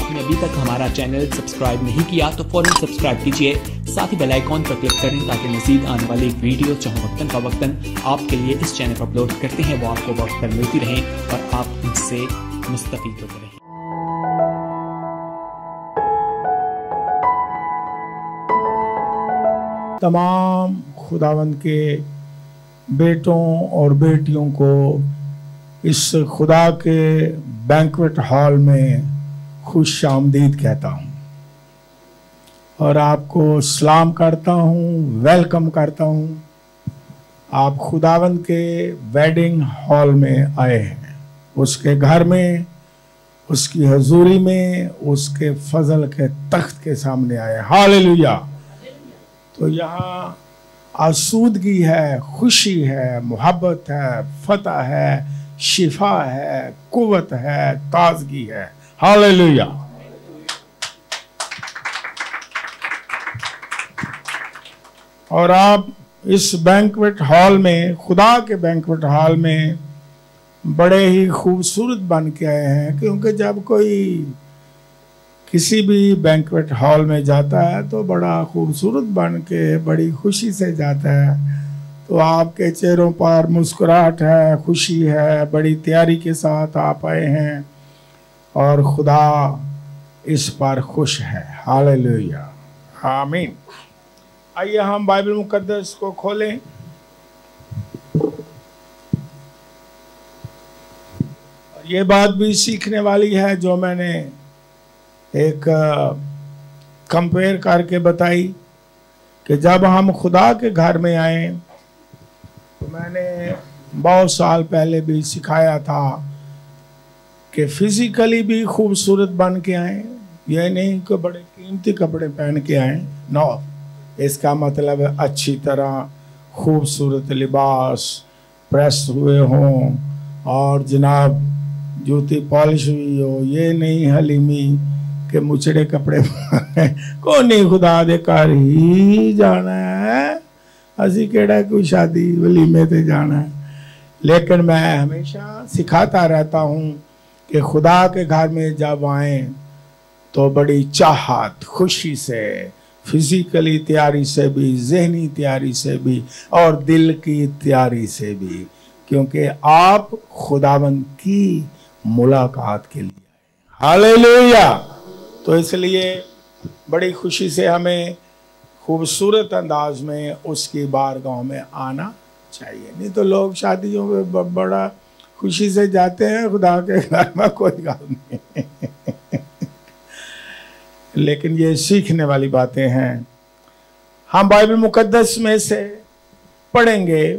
आपने अभी तक हमारा चैनल सब्सक्राइब नहीं किया तो फौरन सब्सक्राइब कीजिए, साथ ही बेल आइकॉन पर क्लिक करें ताकि मजीद आने वाली वीडियो चाहे वक्तन का वक्तन आपके लिए इस चैनल पर अपलोड करते हैं वो आपको वक्त पर मिलती रहें और आप इनसे मुस्तफीद होते रहें। तमाम खुदावंद के बेटों और बेटियों को इस खुदा के बैंक्वेट हॉल में खुश आमदीद कहता हूँ और आपको सलाम करता हूँ, वेलकम करता हूँ। आप खुदावंद के वेडिंग हॉल में आए हैं, उसके घर में, उसकी हजूरी में, उसके फजल के तख्त के सामने आए। हालेलुया। तो यहाँ आसूदगी है, खुशी है, मोहब्बत है, फतह है, शिफा है, कुव्वत है, ताजगी है। हालेलुया। और आप इस बैंक्वेट हॉल में, खुदा के बैंक्वेट हॉल में बड़े ही खूबसूरत बन के आए हैं, क्योंकि जब कोई किसी भी बैंक्वेट हॉल में जाता है तो बड़ा खूबसूरत बन के बड़ी खुशी से जाता है। तो आपके चेहरों पर मुस्कुराहट है, खुशी है, बड़ी तैयारी के साथ आप आए हैं और खुदा इस पर खुश है। हालेलुया, आमीन। आइए हम बाइबल मुकद्दस को खोलें। ये बात भी सीखने वाली है जो मैंने एक कंपेयर करके बताई कि जब हम खुदा के घर में आए तो मैंने बहुत साल पहले भी सिखाया था कि फिजिकली भी खूबसूरत बन के आए, यह नहीं कि बड़े कीमती कपड़े पहन के आए। नो, इसका मतलब है अच्छी तरह खूबसूरत लिबास प्रेस हुए हों और जनाब जूती पॉलिश हुई हो। ये नहीं हलीमी के मुचड़े कपड़े को नहीं, खुदा दे घर ही जाना है, असी केड़ा कोई शादी वलीमे ते जाना है। लेकिन मैं हमेशा सिखाता रहता हूँ कि खुदा के घर में जब आए तो बड़ी चाहत, खुशी से, फिजिकली तैयारी से भी, जहनी तैयारी से भी और दिल की तैयारी से भी, क्योंकि आप खुदावंद की मुलाकात के लिए आए। हालेलुया। तो इसलिए बड़ी खुशी से हमें खूबसूरत अंदाज में उसकी बारगाह में आना चाहिए। नहीं तो लोग शादियों में बड़ा खुशी से जाते हैं, खुदा के घर में कोई गल नहीं लेकिन ये सीखने वाली बातें हैं। हम बाइबल मुकद्दस में से पढ़ेंगे,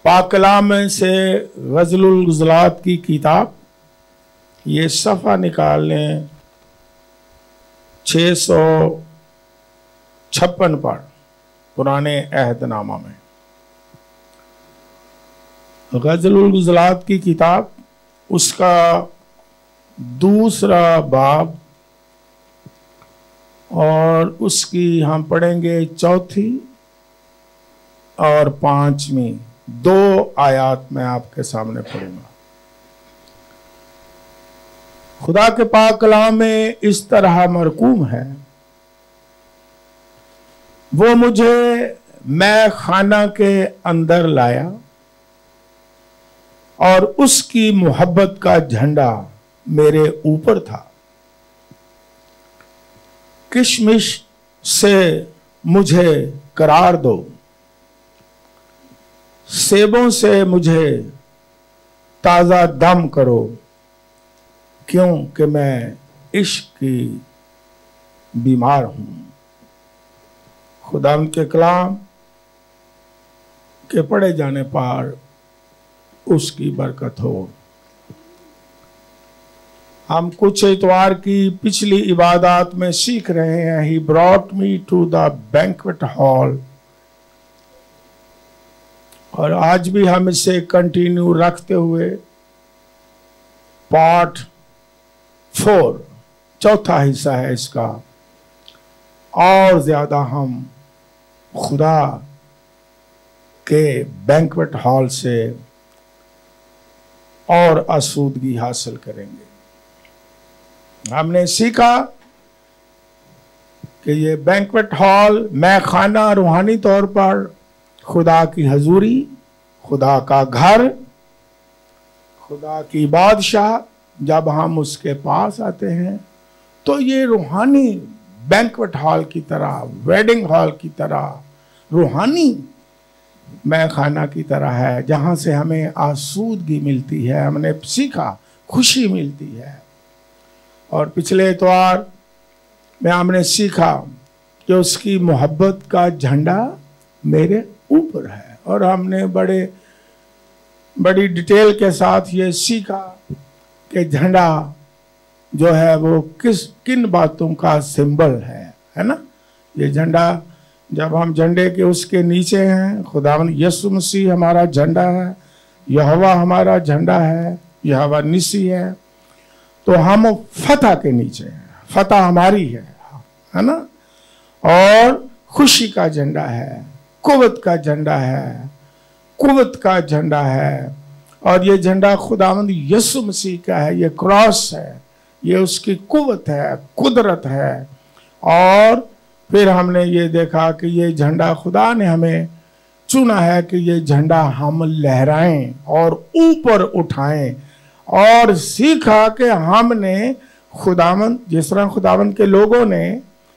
पाक कलाम में से गज़लुल गुज़लात की किताब, ये सफ़ा निकाल लें 656 पर पुराने अहदनामा में। गज़लुल गुज़लात की किताब, उसका दूसरा बाब और उसकी हम पढ़ेंगे चौथी और पांचवी 2 आयत में आपके सामने पढ़ूंगा। खुदा के पाक कलाम में इस तरह मरकूम है, वो मुझे मैं खाना के अंदर लाया और उसकी मोहब्बत का झंडा मेरे ऊपर था। किशमिश से मुझे करार दो, सेबों से मुझे ताज़ा दम करो, क्योंकि मैं इश्क की बीमार हूं। खुदा के कलाम के पढ़े जाने पर उसकी बरकत हो। हम कुछ इतवार की पिछली इबादत में सीख रहे हैं, he brought me to the banquet hall, और आज भी हम इसे कंटिन्यू रखते हुए पार्ट 4 चौथा हिस्सा है इसका, और ज्यादा हम खुदा के बैंक्वेट हॉल से और आसूदगी हासिल करेंगे। हमने सीखा कि ये बैंक्वेट हॉल, मैं खाना रूहानी तौर पर खुदा की हजूरी, खुदा का घर, खुदा की बादशाह, जब हम उसके पास आते हैं तो ये रूहानी बैंक्वेट हॉल की तरह, वेडिंग हॉल की तरह, रूहानी मैं खाना की तरह है, जहाँ से हमें आसूदगी मिलती है, हमने सीखा खुशी मिलती है। और पिछले इतवार में हमने सीखा कि उसकी मोहब्बत का झंडा मेरे ऊपर है, और हमने बड़ी डिटेल के साथ ये सीखा कि झंडा जो है वो किन बातों का सिंबल है ना। ये झंडा, जब हम झंडे के उसके नीचे हैं, खुदावंद यीशु मसीह हमारा झंडा है, यहोवा हमारा झंडा है, यहोवा निसी है, तो हम फतह के नीचे हैं, फतह हमारी है ना। और खुशी का झंडा है, कुव्वत का झंडा है, कुव्वत का झंडा है। और ये झंडा खुदावंद यीशु मसीह का है, ये क्रॉस है, ये उसकी कुव्वत है, कुदरत है। और फिर हमने ये देखा कि ये झंडा खुदा ने हमें चुना है कि ये झंडा हम लहराएं और ऊपर उठाएं, और सीखा कि हमने खुदावंद, जिस तरह खुदावंद के लोगों ने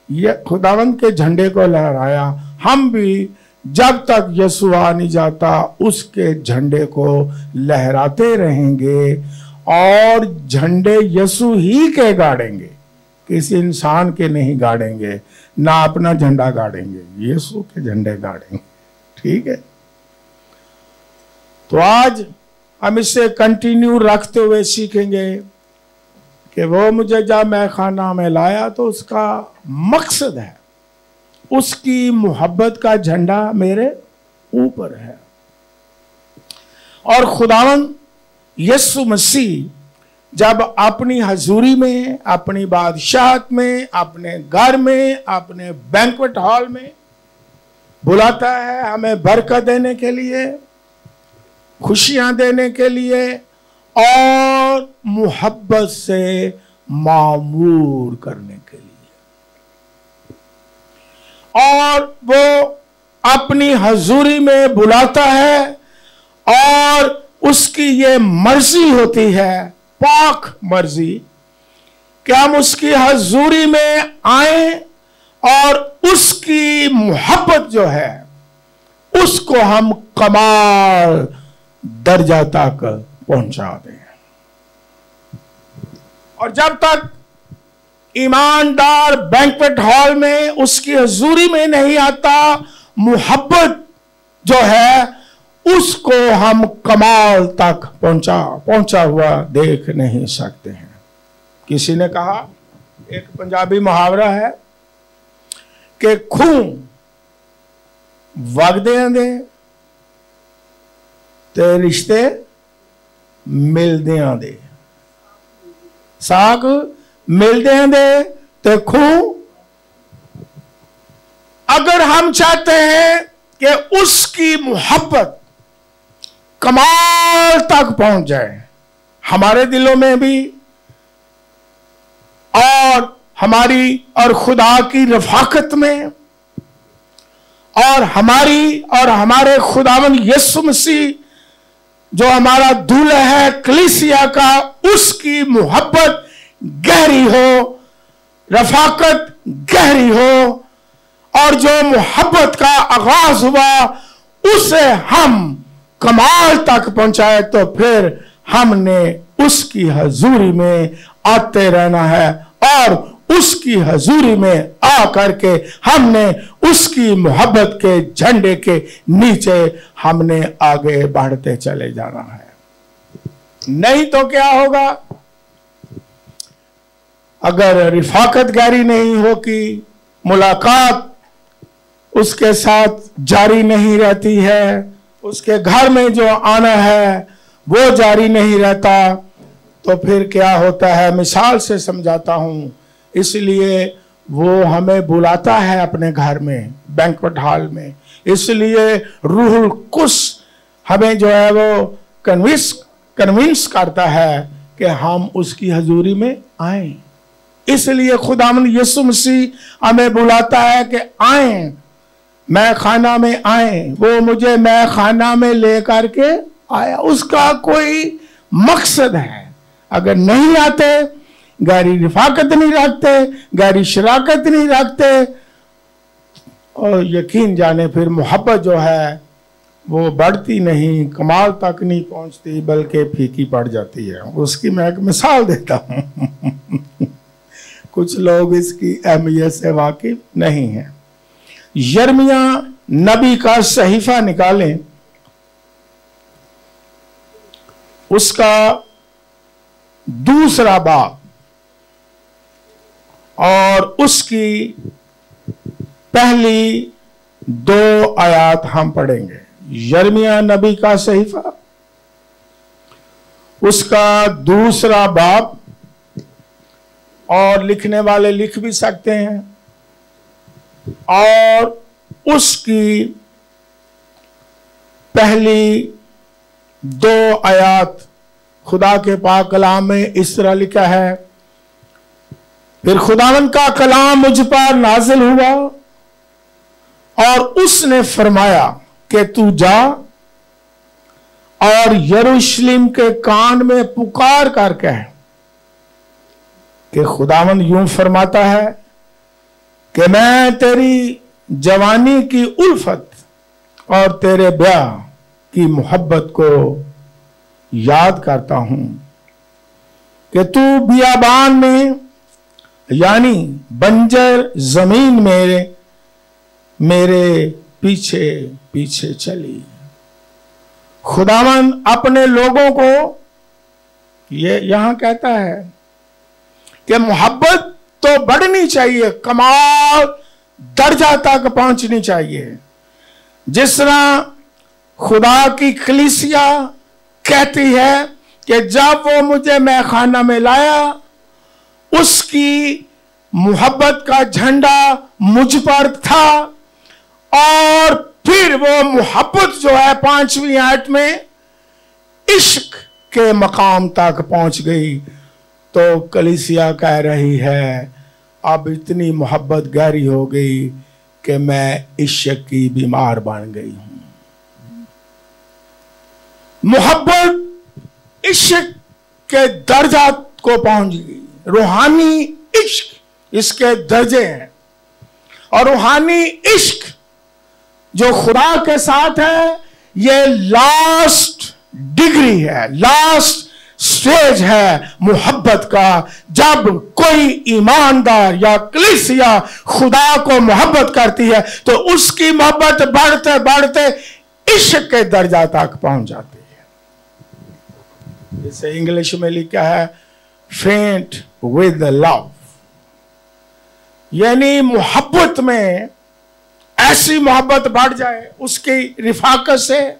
ये खुदावंद के झंडे को लहराया, हम भी जब तक यीशु आ नहीं जाता उसके झंडे को लहराते रहेंगे। और झंडे यीशु ही के गाड़ेंगे, किसी इंसान के नहीं गाड़ेंगे, ना अपना झंडा गाड़ेंगे, यीशु के झंडे गाड़ेंगे। ठीक है, तो आज हम इसे कंटिन्यू रखते हुए सीखेंगे कि वो मुझे जब मैं खाना में लाया तो उसका मकसद है, उसकी मोहब्बत का झंडा मेरे ऊपर है। और खुदावंद यीशु मसीह जब अपनी हजूरी में, अपनी बादशाहत में, अपने घर में, अपने बैंक्वेट हॉल में बुलाता है हमें बरकत देने के लिए, खुशियां देने के लिए, और मोहब्बत से मामूर करने के लिए। और वो अपनी हजूरी में बुलाता है, और उसकी ये मर्जी होती है, पाक मर्जी, कि हम उसकी हजूरी में आए और उसकी मोहब्बत जो है उसको हम कमाल दर्जा तक पहुंचा दें। और जब तक ईमानदार बैंक्वेट हॉल में उसकी हजूरी में नहीं आता, मोहब्बत जो है उसको हम कमाल तक पहुंचा हुआ देख नहीं सकते हैं। किसी ने कहा, एक पंजाबी मुहावरा है कि खून वगदे दे ते रिश्ते मिलदे दे, साग मिलदे दे ते खून। अगर हम चाहते हैं कि उसकी मोहब्बत कमाल तक पहुंच जाए हमारे दिलों में भी, और हमारी और खुदा की रफाकत में, और हमारी और हमारे खुदावंद यीशु मसीह जो हमारा दूल्हा है कलीसिया का, उसकी मोहब्बत गहरी हो, रफाकत गहरी हो, और जो मोहब्बत का आगाज हुआ उसे हम कमाल तक पहुंचाए, तो फिर हमने उसकी हजूरी में आते रहना है, और उसकी हजूरी में आ करके हमने उसकी मोहब्बत के झंडे के नीचे हमने आगे बढ़ते चले जाना है। नहीं तो क्या होगा, अगर रिफाकत गहरी नहीं होगी, मुलाकात उसके साथ जारी नहीं रहती है, उसके घर में जो आना है वो जारी नहीं रहता, तो फिर क्या होता है। मिसाल से समझाता हूं, इसलिए वो हमें बुलाता है अपने घर में, बैंक्वेट हॉल में, इसलिए रूहुल कुद्स हमें जो है वो कन्विंस करता है कि हम उसकी हजूरी में आए। इसलिए खुदावंद यीशु मसीह हमें बुलाता है कि आए मैं खाना में आए। वो मुझे मैं खाना में लेकर के आया, उसका कोई मकसद है। अगर नहीं आते, गहरी रिफाकत नहीं रखते, गहरी शराकत नहीं रखते, और यकीन जाने फिर मोहब्बत जो है वो बढ़ती नहीं, कमाल तक नहीं पहुंचती, बल्कि फीकी पड़ जाती है। उसकी मैं एक मिसाल देता हूं कुछ लोग इसकी अहमियत से वाकिफ नहीं है। यिर्मयाह नबी का सहीफा निकालें, उसका 2 बाब और उसकी पहली 2 आयत हम पढ़ेंगे। यिर्मयाह नबी का सहीफा, उसका 2 बाब, और लिखने वाले लिख भी सकते हैं, और उसकी पहली 2 आयत खुदा के पाक कलाम में इस तरह लिखा है। फिर खुदावन का कलाम मुझ पर नाजिल हुआ और उसने फरमाया कि तू जा और यरूशलेम के कान में पुकार कर कह कि खुदावन यूं फरमाता है कि मैं तेरी जवानी की उल्फत और तेरे ब्याह की मोहब्बत को याद करता हूं कि तू बियाबान में यानी बंजर जमीन में मेरे पीछे पीछे चली। खुदावन अपने लोगों को ये यहां कहता है कि मोहब्बत तो बढ़नी चाहिए, कमाल दर्जा तक पहुंचनी चाहिए। जिस तरह खुदा की कलीसिया कहती है कि जब वो मुझे मैखाना में लाया, उसकी मोहब्बत का झंडा मुझ पर था, और फिर वो मोहब्बत जो है 5वीं आयत में इश्क के मकाम तक पहुंच गई। तो कलीसिया कह रही है अब इतनी मोहब्बत गहरी हो गई कि मैं इश्क की बीमार बन गई हूं। मोहब्बत इश्क के दर्जा को पहुंच गई। रूहानी इश्क इसके दर्जे हैं, और रूहानी इश्क जो खुदा के साथ है, ये लास्ट डिग्री है, लास्ट स्टेज है मोहब्बत का। जब कोई ईमानदार या कलीसिया खुदा को मोहब्बत करती है तो उसकी मोहब्बत बढ़ते बढ़ते इश्क के दर्जा तक पहुंच जाती है। जैसे इंग्लिश में लिखा है फेंट विद लव, यानी मोहब्बत में ऐसी मोहब्बत बढ़ जाए उसकी रिफाकत से,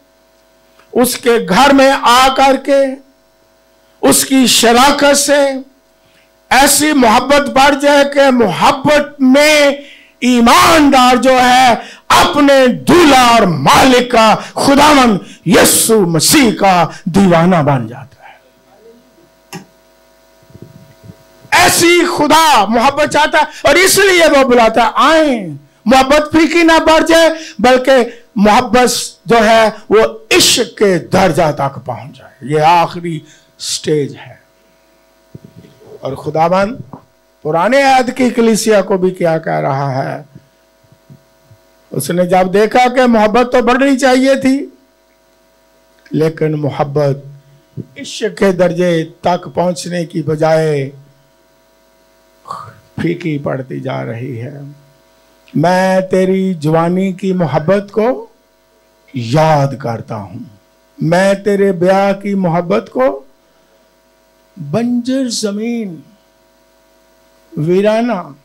उसके घर में आकर के उसकी शराकत से ऐसी मोहब्बत बढ़ जाए कि मोहब्बत में ईमानदार जो है अपने दूल्हा और मालिक का, खुदावन यीशु मसीह का दीवाना बन जाता है। ऐसी खुदा मोहब्बत चाहता है, और इसलिए वो बुलाता है आए। मोहब्बत फीकी ना बढ़ जाए, बल्कि मोहब्बत जो है वो इश्क के दर्जा तक पहुंच जाए। ये आखिरी स्टेज है। और खुदावन पुराने अहद की कलीसिया को भी क्या कह रहा है, उसने जब देखा कि मोहब्बत तो बढ़नी चाहिए थी, लेकिन मोहब्बत इश्क के दर्जे तक पहुंचने की बजाय फीकी पड़ती जा रही है। मैं तेरी जवानी की मोहब्बत को याद करता हूं, मैं तेरे ब्याह की मोहब्बत को, बंजर जमीन वीराना,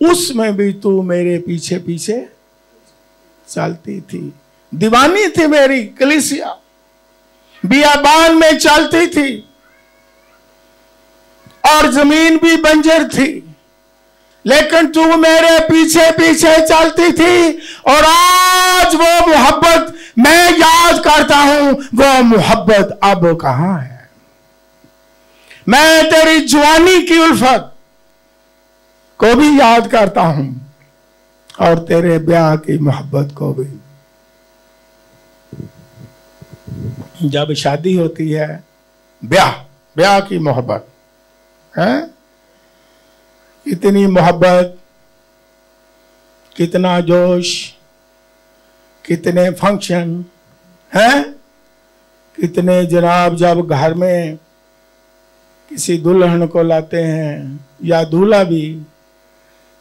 उसमें भी तू मेरे पीछे पीछे चलती थी। दीवानी थी मेरी कलीसिया, बियाबान में चलती थी और जमीन भी बंजर थी, लेकिन तू मेरे पीछे पीछे चलती थी। और आज वो मोहब्बत मैं याद करता हूं, वो मोहब्बत अब कहां है? मैं तेरी जवानी की उल्फत को भी याद करता हूं और तेरे ब्याह की मोहब्बत को भी। जब शादी होती है, ब्याह की मोहब्बत है, कितनी मोहब्बत, कितना जोश, कितने फंक्शन हैं, कितने जनाब जब घर में किसी दुल्हन को लाते हैं या दूल्हा भी,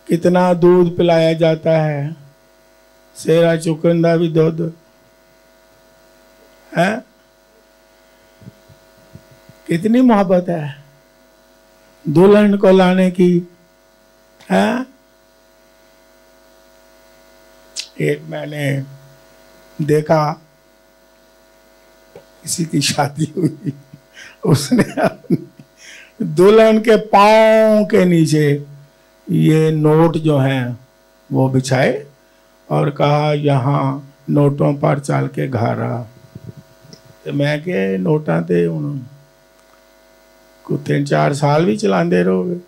कितना दूध पिलाया जाता है, सेरा चुकंदा भी दूध है, कितनी मोहब्बत है दुल्हन को लाने की है। एक मैंने देखा, किसी की शादी हुई, उसने दुल्हन के पांव के नीचे ये नोट जो हैं वो बिछाए और कहा यहाँ नोटों पर चल के घर आ। तो मैं के नोटा ते हुण को 3-4 साल भी चलाते रहोगे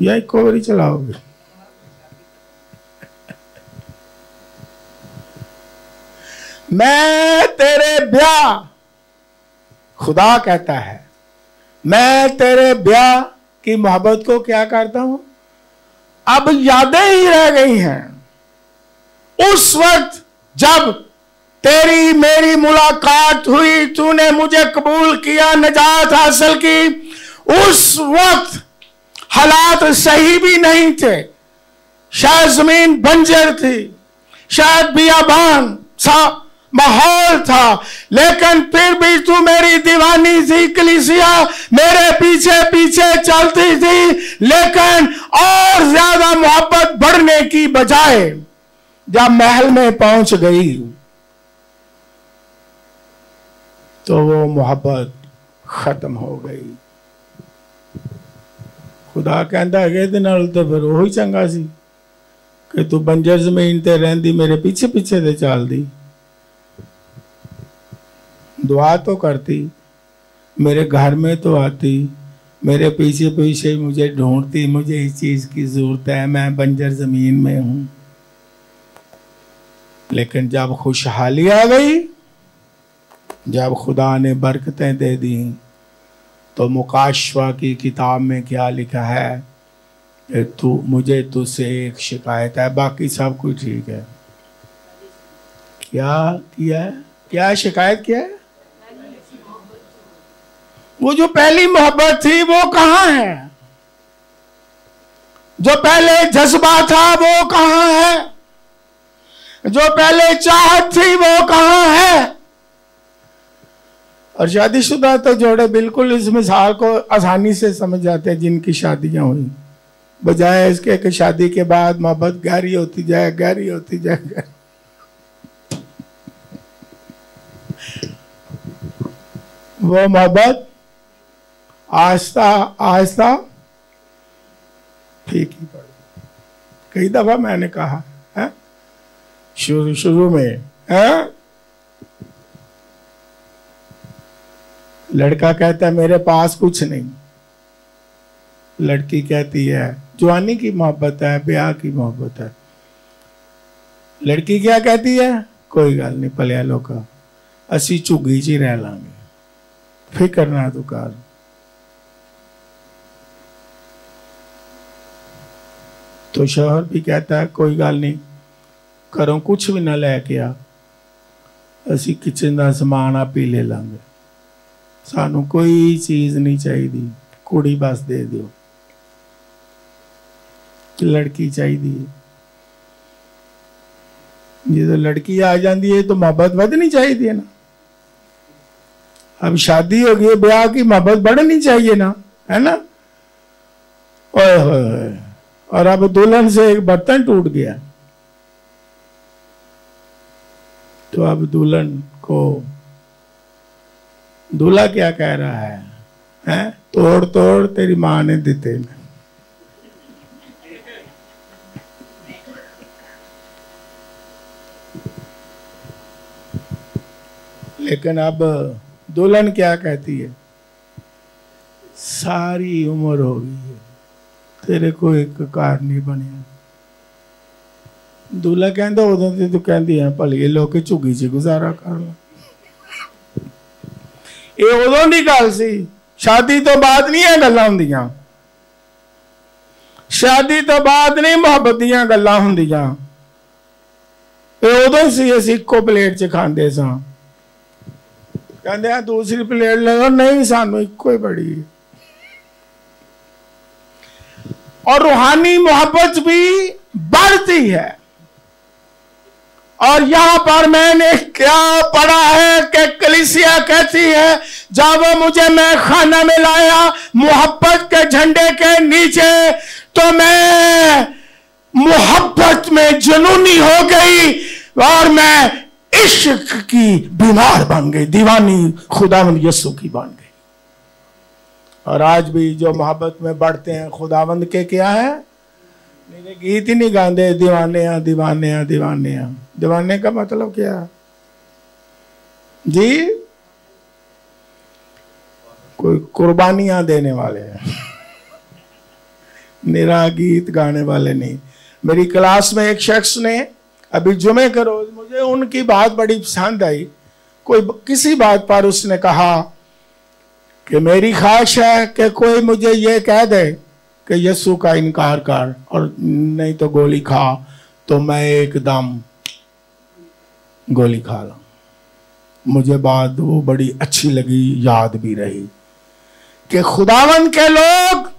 या एक बारी चलाओगे? मैं तेरे ब्याह, खुदा कहता है, मैं तेरे ब्याह की मोहब्बत को क्या करता हूं, अब यादें ही रह गई हैं। उस वक्त जब तेरी मेरी मुलाकात हुई, तूने मुझे कबूल किया, निजात हासिल की, उस वक्त हालात सही भी नहीं थे, शायद जमीन बंजर थी, शायद बियाबान सा माहौल था, लेकिन फिर भी तू मेरी दीवानी थी। कलीसिया मेरे पीछे पीछे चलती थी, लेकिन और ज्यादा मोहब्बत बढ़ने की बजाय जब महल में पहुंच गई तो वो मोहब्बत खत्म हो गई। खुदा कहता है कि तो फिर वही चंगा सी कि तू बंजर जमीन ते रहंदी, मेरे पीछे पीछे ते चल दी, दुआ तो करती, मेरे घर में तो आती, मेरे पीछे पीछे मुझे ढूंढती, मुझे इस चीज की जरूरत है, मैं बंजर जमीन में हूं। लेकिन जब खुशहाली आ गई, जब खुदा ने बरकतें दे दी, तो मुकाशवा की किताब में क्या लिखा है, मुझे तुझसे एक शिकायत है, बाकी सब कुछ ठीक है। क्या किया है? क्या शिकायत किया है? वो जो पहली मोहब्बत थी वो कहां है? जो पहले जज्बा था वो कहां है? जो पहले चाहत थी वो कहां है? और शादीशुदा तो जोड़े बिल्कुल इस मिसाल को आसानी से समझ जाते हैं जिनकी शादियां हुई, बजाय इसके कि शादी के बाद मोहब्बत गहरी होती जाए, गहरी होती जाए। वो मोहब्बत आहिस्ता आहिस्ता फीकी पड़ी। कई दफा मैंने कहा है शुरू में है? लड़का कहता है मेरे पास कुछ नहीं, लड़की कहती है जवानी की मोहब्बत है, ब्याह की मोहब्बत है। लड़की क्या कहती है? कोई गल नहीं भलिया लोका, असी झुग्गी च ही रह लांगे, फिक्र ना तू कर। तो शौहर भी कहता है कोई गल नहीं, घरों कुछ भी ना लैके आ, असी किचन का समान आप ही ले लांगे, सानू कोई चीज नहीं चाहिए, कुड़ी बस दे दो, लड़की चाहिए। जो लड़की आ जाती है तो मोहब्बत बढ़नी चाहिए ना। अब शादी हो गई, ब्याह की मोहब्बत बढ़नी चाहिए ना, है ना? ओए होए, और अब दुल्हन से एक बर्तन टूट गया तो अब दुल्हन को दूल्हा क्या कह रहा है? हैं? तोड़ तोड़ तेरी मां ने दिते। लेकिन अब दुल्हन क्या कहती है? सारी उम्र हो गई है, तेरे को एक कार नहीं बनिया। दूल्हा कहता उदों ते तू कहती है भली लोग झुग्गी च गुजारा कर लो। ये उदों की गल सी, शादी तो बाद नहीं है गल्लां हुंदियां, शादी तो बाद नहीं मुहब्बत दीयां गल्लां हुंदियां। उदों सी असीं इक्को प्लेट च खांदे सां, कहते दूसरी प्लेट ले लो, नहीं सानू इक्को ही बड़ी। और रूहानी मोहब्बत भी बढ़ती है। और यहां पर मैंने क्या पढ़ा है कि कलीसिया कहती है जब मुझे मैं खाना में लाया मोहब्बत के झंडे के नीचे, तो मैं मोहब्बत में जुनूनी हो गई और मैं इश्क की बीमार बन गई, दीवानी खुदावंद यीशु की बन गई। और आज भी जो मोहब्बत में बढ़ते हैं खुदावंद के क्या है, मेरे गीत ही नहीं गाते दीवाने आ दीवाने आ दीवाने आ। दीवाने का मतलब क्या जी? कोई कुर्बानियां देने वाले हैं, मेरा गीत गाने वाले नहीं। मेरी क्लास में एक शख्स ने अभी जुमे के रोज, मुझे उनकी बात बड़ी पसंद आई। कोई किसी बात पर उसने कहा कि मेरी ख्वाहिश है कि कोई मुझे ये कह दे कि यीशु का इनकार कर और नहीं तो गोली खा, तो मैं एकदम गोली खा लूं। मुझे बात वो बड़ी अच्छी लगी, याद भी रही कि खुदावन के लोग,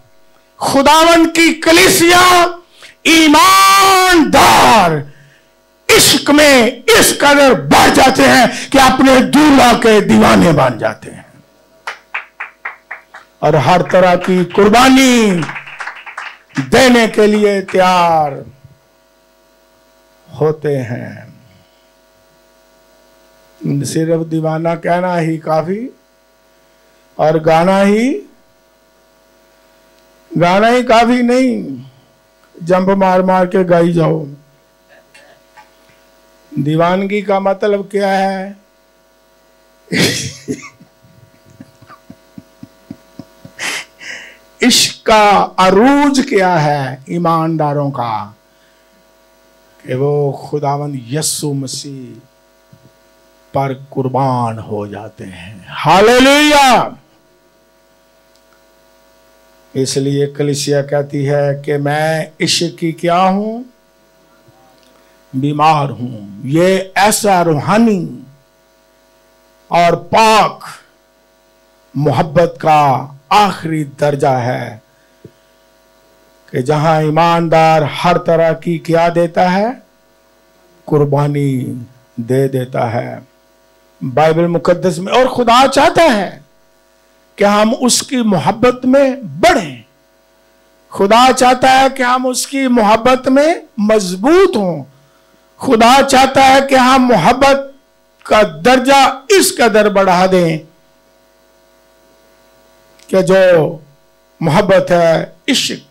खुदावन की कलीसिया ईमानदार इश्क में इस कदर बढ़ जाते हैं कि अपने दूल्हा के दीवाने बन जाते हैं और हर तरह की कुर्बानी देने के लिए तैयार होते हैं। सिर्फ दीवाना कहना ही काफी और गाना ही काफी नहीं, जंप मार मार के गाई जाओ। दीवानगी का मतलब क्या है? इश्क का अरूज क्या है ईमानदारों का? कि वो खुदावंद यीशु मसीह पर कुर्बान हो जाते हैं। हालेलुया। इसलिए कलीसिया कहती है कि मैं इश्क की क्या हूं? बीमार हूं। ये ऐसा रूहानी और पाक मोहब्बत का आखिरी दर्जा है कि जहां ईमानदार हर तरह की क्या देता है? कुर्बानी दे देता है। बाइबल मुकद्दस में, और खुदा चाहता है कि हम उसकी मोहब्बत में बढ़ें। खुदा चाहता है कि हम उसकी मोहब्बत में मजबूत हों। खुदा चाहता है कि हम मोहब्बत का दर्जा इस कदर बढ़ा दें कि जो मोहब्बत है इश्क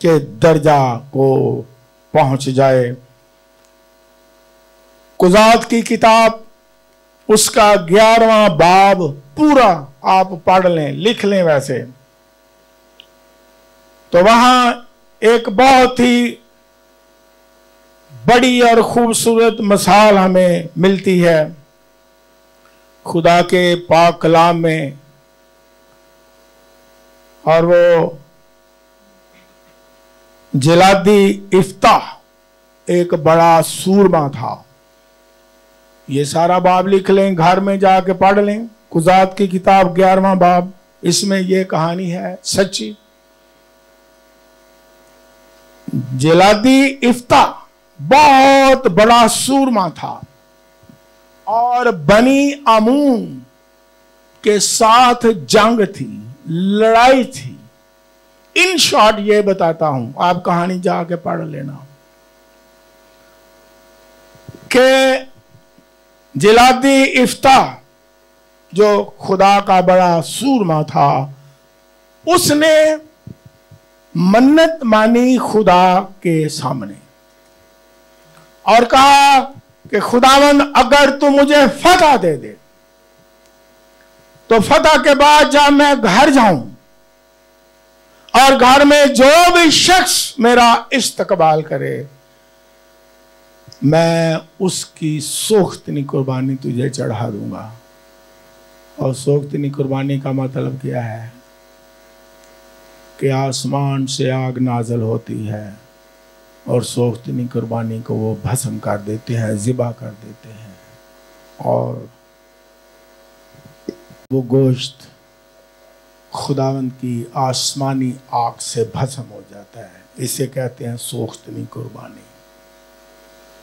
के दर्जा को पहुंच जाए। कुजात की किताब उसका 11वां बाब पूरा आप पढ़ लें, लिख लें वैसे, तो वहां एक बहुत ही बड़ी और खूबसूरत मिसाल हमें मिलती है खुदा के पाक कलाम में। और वो जलादी इफ्ताह एक बड़ा सूरमा था। ये सारा बाब लिख लें, घर में जाके पढ़ लें। कुजात की किताब 11वां बाब, इसमें ये कहानी है सच्ची। जलादी इफ्ताह बहुत बड़ा सूरमा था और बनी अमून के साथ जंग थी, लड़ाई थी। इन शॉर्ट ये बताता हूं, आप कहानी जाके पढ़ लेना कि जिलादी इफ्ताह जो खुदा का बड़ा सूरमा था, उसने मन्नत मानी खुदा के सामने और कहा कि खुदावंद अगर तू मुझे फतह दे दे तो फतह के बाद जब मैं घर जाऊं और घर में जो भी शख्स मेरा इस्तकबाल करे, मैं उसकी सोख्तनी कुर्बानी तुझे चढ़ा दूंगा। और सोख्तनी कुर्बानी का मतलब क्या है कि आसमान से आग नाजल होती है और सोख्तनी कुर्बानी को वो भस्म कर देते हैं, ज़िबा कर देते हैं, और वो गोश्त खुदावंद की आसमानी आग से भस्म हो जाता है। इसे कहते हैं सोख्तनी कुर्बानी।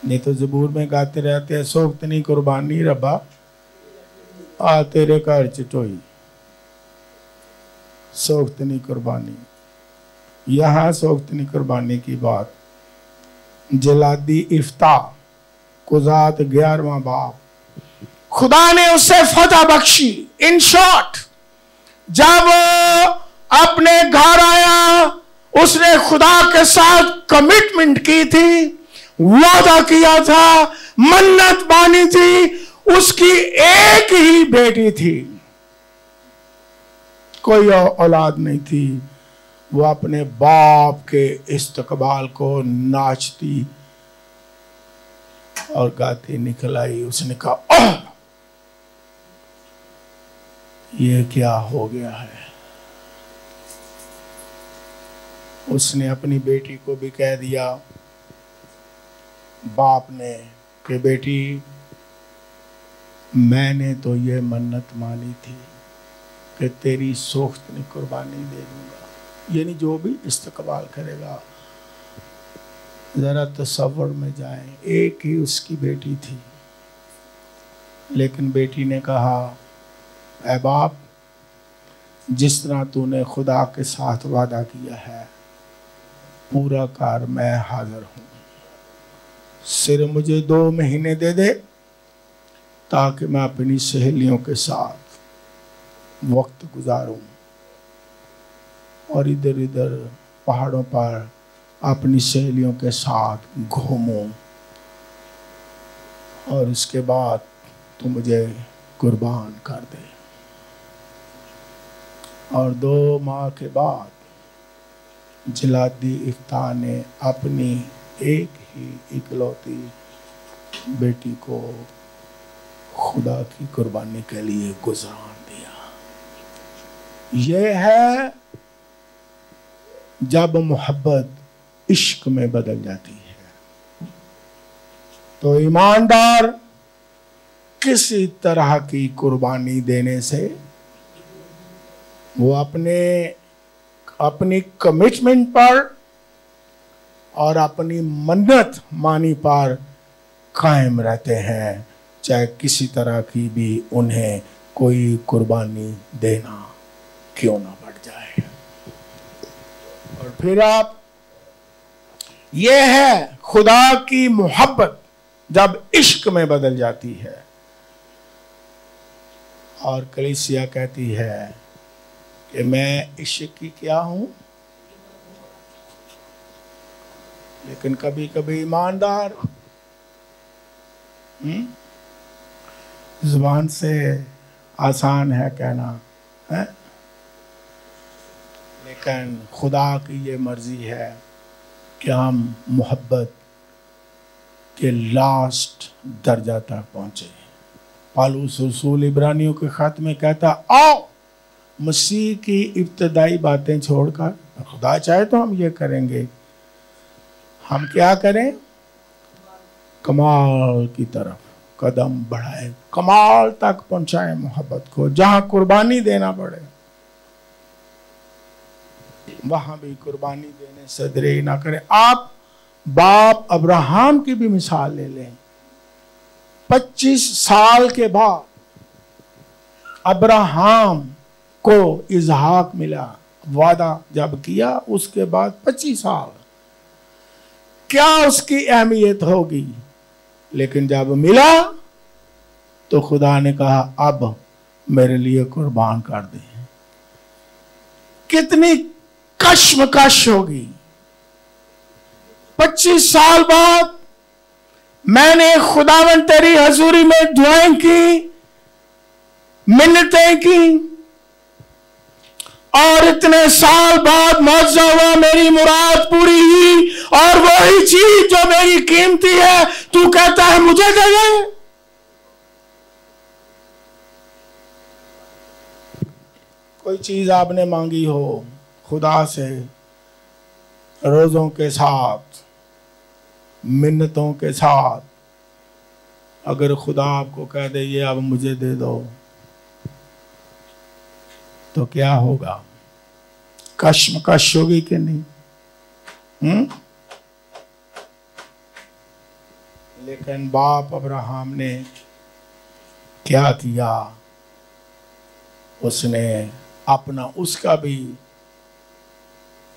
नहीं तो ज़बूर में गाते रहते हैं सोख्तनी कुर्बानी रब्बा आ तेरे घर चिटोई। सोख्तनी कुर्बानी, यहाँ सोख्तनी कुर्बानी की बात जलादी इफ्ता कुजात 11वां बाब, खुदा ने उसे फतह बख्शी। इन शॉर्ट, जब अपने घर आया उसने खुदा के साथ कमिटमेंट की थी, वादा किया था, मन्नत मानी थी। उसकी एक ही बेटी थी, कोई औलाद नहीं थी। वो अपने बाप के इस्तकबाल को नाचती और गाती निकल आई। उसने कहा ओह, ये क्या हो गया है। उसने अपनी बेटी को भी कह दिया, बाप ने, कि बेटी मैंने तो ये मन्नत मानी थी कि तेरी सोख्तनी कुर्बानी दे दूंगा, यानी जो भी इस्तकबाल करेगा। जरा तसव्वुर में जाएं, एक ही उसकी बेटी थी, लेकिन बेटी ने कहा ऐ बाप, जिस तरह तूने खुदा के साथ वादा किया है पूरा कर, मैं हाजिर हूँ। सिर्फ मुझे 2 महीने दे दे ताकि मैं अपनी सहेलियों के साथ वक्त गुजारूं और इधर इधर पहाड़ों पर अपनी सहेलियों के साथ घूमूं, और उसके बाद तू मुझे कुर्बान कर दे। और 2 माह के बाद जलादी इफ्ता ने अपनी एक ही इकलौती बेटी को खुदा की कुर्बानी के लिए गुज़रान दिया। यह है जब मोहब्बत इश्क में बदल जाती है। तो ईमानदार किसी तरह की कुर्बानी देने से वो अपनी कमिटमेंट पर और अपनी मन्नत मानी पर कायम रहते हैं, चाहे किसी तरह की भी उन्हें कोई कुर्बानी देना क्यों ना पड़ जाए। और फिर आप, ये है खुदा की मोहब्बत जब इश्क में बदल जाती है। और कलीसिया कहती है कि मैं इश्क की क्या हूं, लेकिन कभी कभी ईमानदार जुबान से आसान है कहना है, लेकिन खुदा की ये मर्जी है कि हम मोहब्बत के लास्ट दर्जा तक पहुंचे। पौलुस रसूल इब्रानियों के खत में कहता, आओ मसीह की इब्तदाई बातें छोड़कर, खुदा चाहे तो हम ये करेंगे, हम क्या करें, कमाल की तरफ कदम बढ़ाए, कमाल तक पहुंचाएं मोहब्बत को। जहां कुर्बानी देना पड़े वहां भी कुर्बानी देने से देरी ना करें। आप बाप अब्राहम की भी मिसाल ले लें। 25 साल के बाद अब्राहम को इसहाक मिला, वादा जब किया उसके बाद 25 साल, क्या उसकी अहमियत होगी। लेकिन जब मिला तो खुदा ने कहा अब मेरे लिए कुर्बान कर दे। कितनी कश्मकश होगी। 25 साल बाद मैंने खुदावन तेरी हजूरी में दुआएं की, मिन्नतें की, और इतने साल बाद मौजूदा हुआ, मेरी मुराद पूरी हुई, और वही चीज जो मेरी कीमती है तू कहता है मुझे दे दे। कोई चीज आपने मांगी हो खुदा से, रोजों के साथ, मिन्नतों के साथ, अगर खुदा आपको कह दे ये अब मुझे दे दो, तो क्या होगा? कश्मकश होगी कि नहीं? लेकिन बाप अब्राहम ने क्या किया? उसने अपना, उसका भी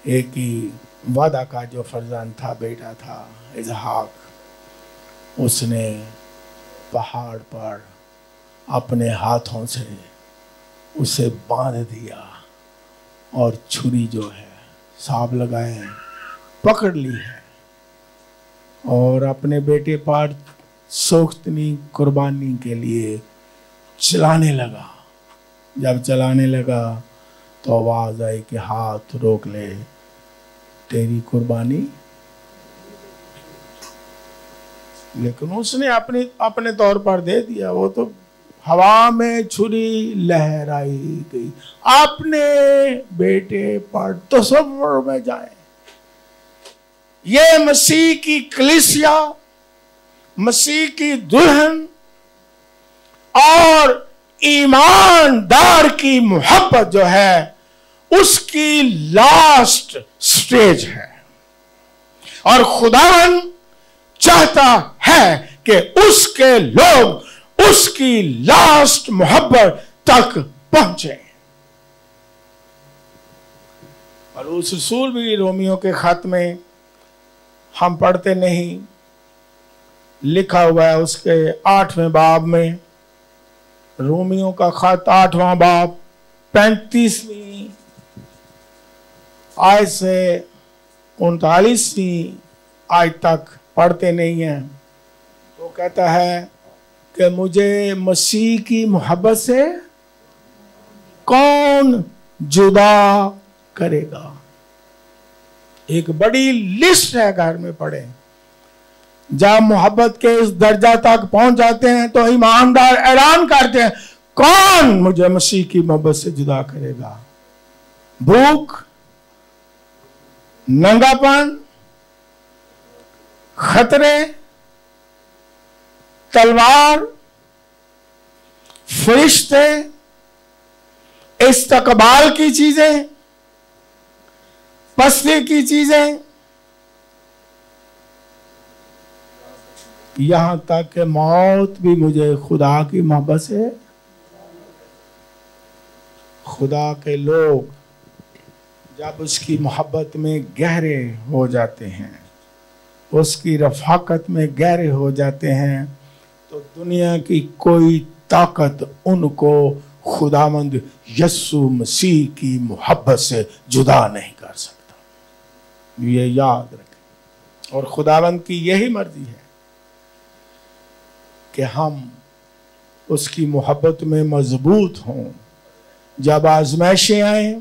एक ही वादा का जो फर्जंद था, बेटा था इसहाक, उसने पहाड़ पर अपने हाथों से उसे बांध दिया, और छुरी जो है सांप लगाए पकड़ ली है, और अपने बेटे पर सोख्तनी कुर्बानी के लिए चलाने लगा। जब चलाने लगा तो आवाज आई कि हाथ रोक ले, तेरी कुर्बानी। लेकिन उसने अपने तौर पर दे दिया। वो तो हवा में छुरी लहराई गई, अपने बेटे पर तसव्वुर में जाए। ये मसीह की कलीसिया, मसीह की दुल्हन और ईमानदार की मोहब्बत जो है, उसकी लास्ट स्टेज है। और खुदावन चाहता है कि उसके लोग उसकी लास्ट मोहब्बत तक पहुंचे। और उस रसूल भी रोमियो के खत में हम पढ़ते नहीं, लिखा हुआ है उसके 8वें बाब में, रोमियो का खत 8वां बाब 35वीं आयत से 39वीं आयत तक पढ़ते नहीं हैं। तो कहता है कि मुझे मसीह की मोहब्बत से कौन जुदा करेगा। एक बड़ी लिस्ट है, घर में पढ़े। जब मोहब्बत के इस दर्जा तक पहुंच जाते हैं तो ईमानदार ऐलान करते हैं, कौन मुझे मसीह की मोहब्बत से जुदा करेगा? भूख, नंगापन, खतरे, तलवार, फरिश्ते, इस्तकबाल की चीजें, पस्ती की चीजें, यहां तक कि मौत भी मुझे खुदा की मोहब्बत से। खुदा के लोग जब उसकी मोहब्बत में गहरे हो जाते हैं, उसकी रफाकत में गहरे हो जाते हैं, तो दुनिया की कोई ताकत उनको खुदावंद यस्सु मसीह की मोहब्बत से जुदा नहीं कर सकता। ये याद रखें। और खुदावंद की यही मर्जी है कि हम उसकी मोहब्बत में मजबूत हों। जब आजमाइशें आए,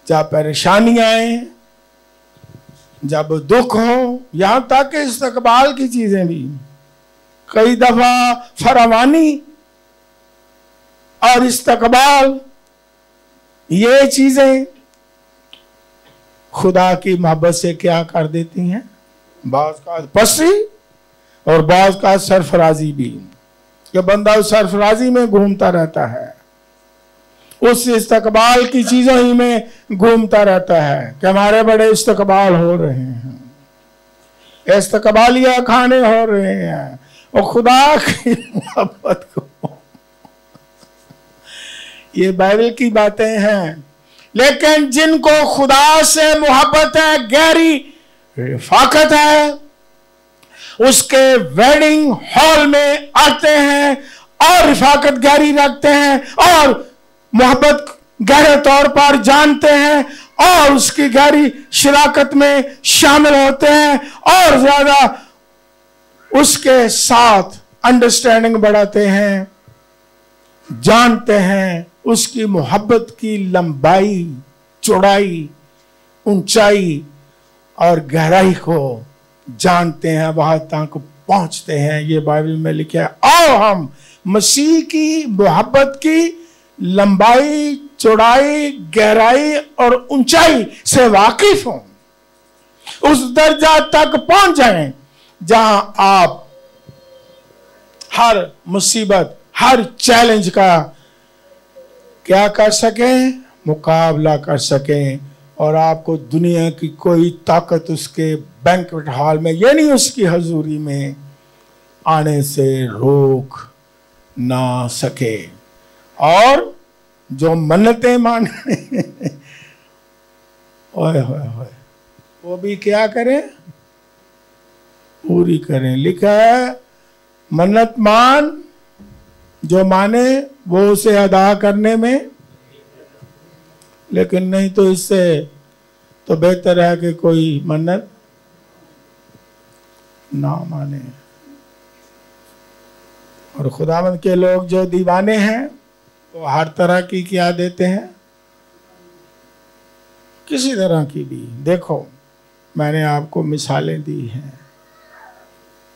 जब परेशानियां आए, जब दुख हो, यहां तक कि इस्तकबाल की चीजें भी, कई दफा फरावानी और इस्तकबाल, ये चीजें खुदा की मोहब्बत से क्या कर देती हैं? बाज का पस्ती और बाज का सरफराजी भी, कि बंदा उस सरफराजी में घूमता रहता है, उस इस्तकबाल की चीजों ही में घूमता रहता है कि हमारे बड़े इस्तकबाल हो रहे हैं, इस्तकबालिया खाने हो रहे हैं। और खुदा की मोहब्बत को, ये बाइबल की बातें हैं। लेकिन जिनको खुदा से मोहब्बत है, गहरी रिफाकत है, उसके वेडिंग हॉल में आते हैं और रिफाकत गहरी रखते हैं और मोहब्बत गहरे तौर पर जानते हैं और उसकी गहरी शराकत में शामिल होते हैं और ज्यादा उसके साथ अंडरस्टैंडिंग बढ़ाते हैं। जानते हैं, उसकी मोहब्बत की लंबाई, चौड़ाई, ऊंचाई और गहराई को जानते हैं, वहां तक पहुंचते हैं। ये बाइबल में लिखा है। आओ हम मसीह की मोहब्बत की लंबाई, चौड़ाई, गहराई और ऊंचाई से वाकिफ हों, उस दर्जा तक पहुंच जाएं जहां आप हर मुसीबत, हर चैलेंज का क्या कर सकें, मुकाबला कर सकें, और आपको दुनिया की कोई ताकत उसके बैंक्वेट हॉल में, यानी उसकी हजूरी में आने से रोक ना सके। और जो मन्नतें माने ओए होए होए, वो भी क्या करें, पूरी करें। लिखा है मन्नत मान, जो माने वो उसे अदा करने में, लेकिन नहीं तो इससे तो बेहतर है कि कोई मन्नत ना माने। और खुदावंद के लोग जो दीवाने हैं वो हर तरह की क्या देते हैं, किसी तरह की भी। देखो मैंने आपको मिसालें दी हैं।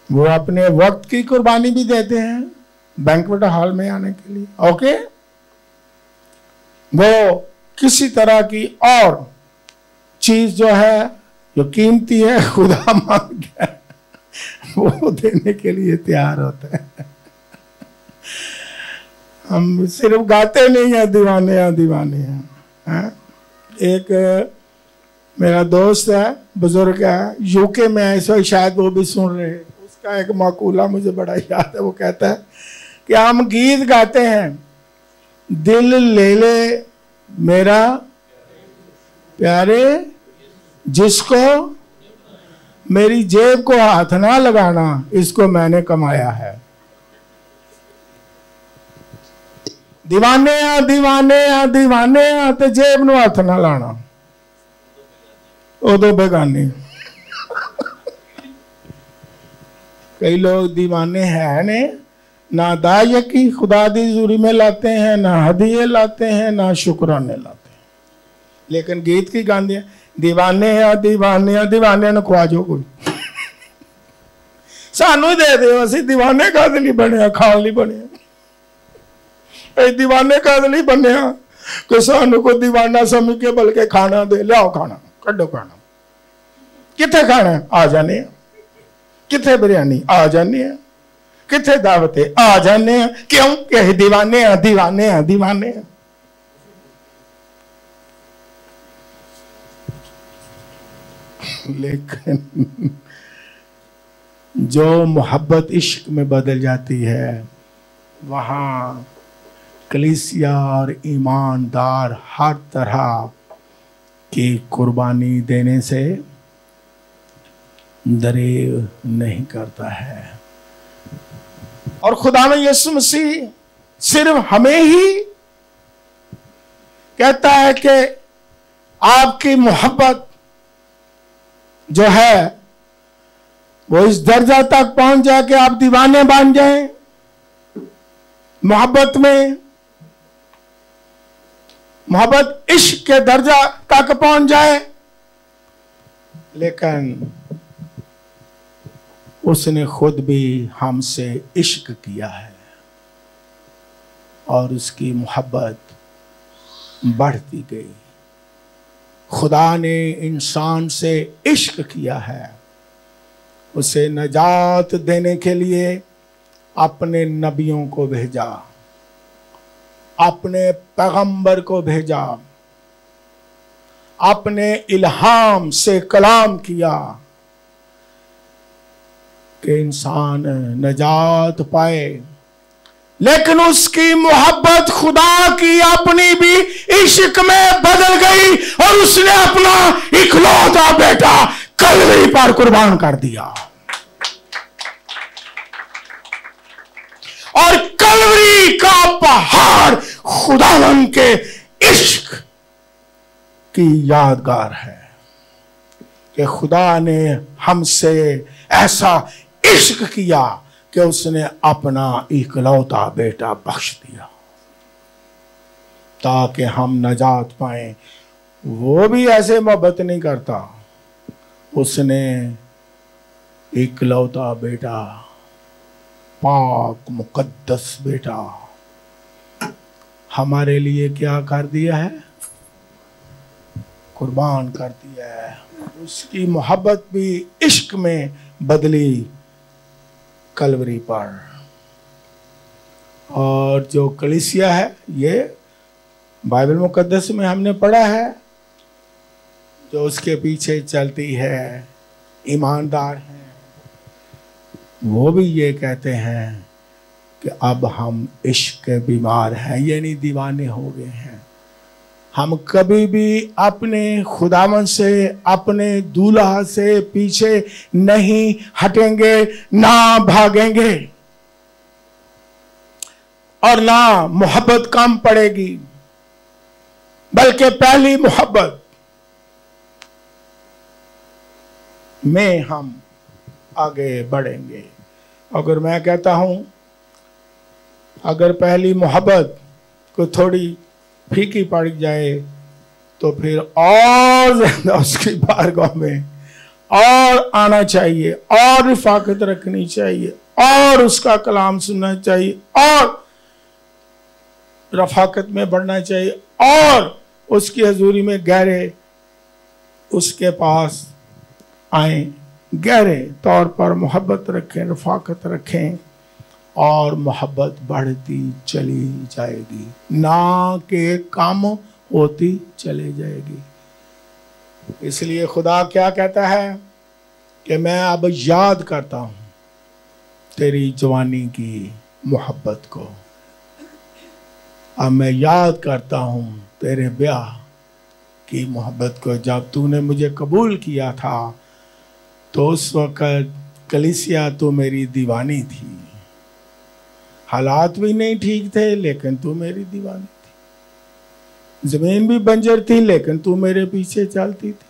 वो अपने वक्त की कुर्बानी भी देते हैं बैंक्वेट हॉल में आने के लिए। ओके, वो किसी तरह की और चीज जो है, जो कीमती है, खुदा मांग गया वो देने के लिए तैयार होते हैं। हम सिर्फ गाते नहीं हैं दीवाने हैं, दीवाने हैं। एक मेरा दोस्त है, बुजुर्ग है, यूके में है, इस शायद वो भी सुन रहे हैं। उसका एक माकूला मुझे बड़ा याद है। वो कहता है कि हम गीत गाते हैं, दिल ले ले मेरा प्यारे, जिसको मेरी जेब को हाथ ना लगाना, इसको मैंने कमाया है। दीवाने आ दीवाने आ दीवाने आ ते जेब नु हाथ ना लाना, उदो बेगानी। कई लोग दीवाने हैं ने, ना दायक की खुदा दी हजूरी में लाते हैं, ना हदिये लाते हैं, ना शुक्राने लाते हैं, लेकिन गीत की गांधी दीवाने आ दीवाने आ दीवाने ने खुआ जो कोई सानू दे दे, असि दीवाने का नहीं बने, खाल नहीं बने। दीवाने का नहीं बने कि सानू को दीवाना समझ के बल्कि खाना दे, लियाओ खाना, कड्डो खाना, किथे खाना आ जाने, किथे बिरयानी आ जाने, किथे दावते आ जाने। क्यों कि दीवाने आ दीवाने आ दीवाने आ। लेकिन जो मोहब्बत इश्क में बदल जाती है, वहां कलीसिया और ईमानदार हर तरह की कुर्बानी देने से दरेर नहीं करता है। और खुदा में यीशु मसीह सिर्फ हमें ही कहता है कि आपकी मोहब्बत जो है वो इस दर्जा तक पहुंच जाए कि आप दीवाने बन जाएं मोहब्बत में, मोहब्बत इश्क के दर्जा तक पहुंच जाए। लेकिन उसने खुद भी हमसे इश्क किया है और उसकी मोहब्बत बढ़ती गई। खुदा ने इंसान से इश्क किया है, उसे नजात देने के लिए अपने नबियों को भेजा, अपने पैगंबर को भेजा, अपने इल्हाम से कलाम किया कि इंसान नजात पाए। लेकिन उसकी मोहब्बत खुदा की अपनी भी इश्क में बदल गई और उसने अपना इकलौता बेटा कलवरी पर कुर्बान कर दिया। और कलवरी का पहाड़ खुदावन के इश्क की यादगार है कि खुदा ने हमसे ऐसा इश्क किया कि उसने अपना इकलौता बेटा बख्श दिया। ताकि हम नजात पाएं। वो भी ऐसे मोहब्बत नहीं करता, उसने इकलौता बेटा, पाक मुकद्दस बेटा हमारे लिए क्या कर दिया है? कुर्बान कर दिया है। उसकी मोहब्बत भी इश्क में बदली कलवरी पर। और जो कलीसिया है, ये बाइबल मुकद्दस में हमने पढ़ा है, जो उसके पीछे चलती है, ईमानदार हैं, वो भी ये कहते हैं कि अब हम इश्क के बीमार हैं, यानी दीवाने हो गए हैं। हम कभी भी अपने खुदावन से, अपने दूल्हा से पीछे नहीं हटेंगे, ना भागेंगे, और ना मोहब्बत कम पड़ेगी, बल्कि पहली मोहब्बत में हम आगे बढ़ेंगे। अगर मैं कहता हूं, अगर पहली मोहब्बत को थोड़ी फीकी पड़ जाए तो फिर और ज्यादा उसकी बारगाह में और आना चाहिए, और रिफाकत रखनी चाहिए, और उसका कलाम सुनना चाहिए, और रफाकत में बढ़ना चाहिए, और उसकी हजूरी में गहरे उसके पास आए, गहरे तौर पर मोहब्बत रखें, रफाकत रखें, और मोहब्बत बढ़ती चली जाएगी, ना कि कम होती चली जाएगी। इसलिए खुदा क्या कहता है कि मैं अब याद करता हूं तेरी जवानी की मोहब्बत को, अब मैं याद करता हूं तेरे ब्याह की मोहब्बत को। जब तूने मुझे कबूल किया था तो उस वक़्त कलीसिया तो मेरी दीवानी थी, हालात भी नहीं ठीक थे, लेकिन तू मेरी दीवानी थी। जमीन भी बंजर थी, लेकिन तू मेरे पीछे चलती थी।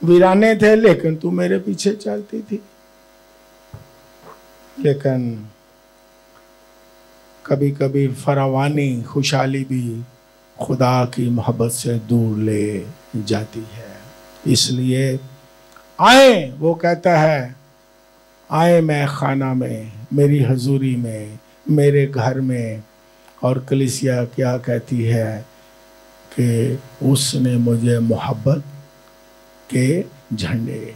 वीराने थे, लेकिन तू मेरे पीछे चलती थी। लेकिन कभी कभी फरावानी खुशहाली भी खुदा की मोहब्बत से दूर ले जाती है। इसलिए आए, वो कहता है, आए मैं खाना में, मेरी हजूरी में, मेरे घर में। और कलीसिया क्या कहती है कि उसने मुझे मोहब्बत के झंडे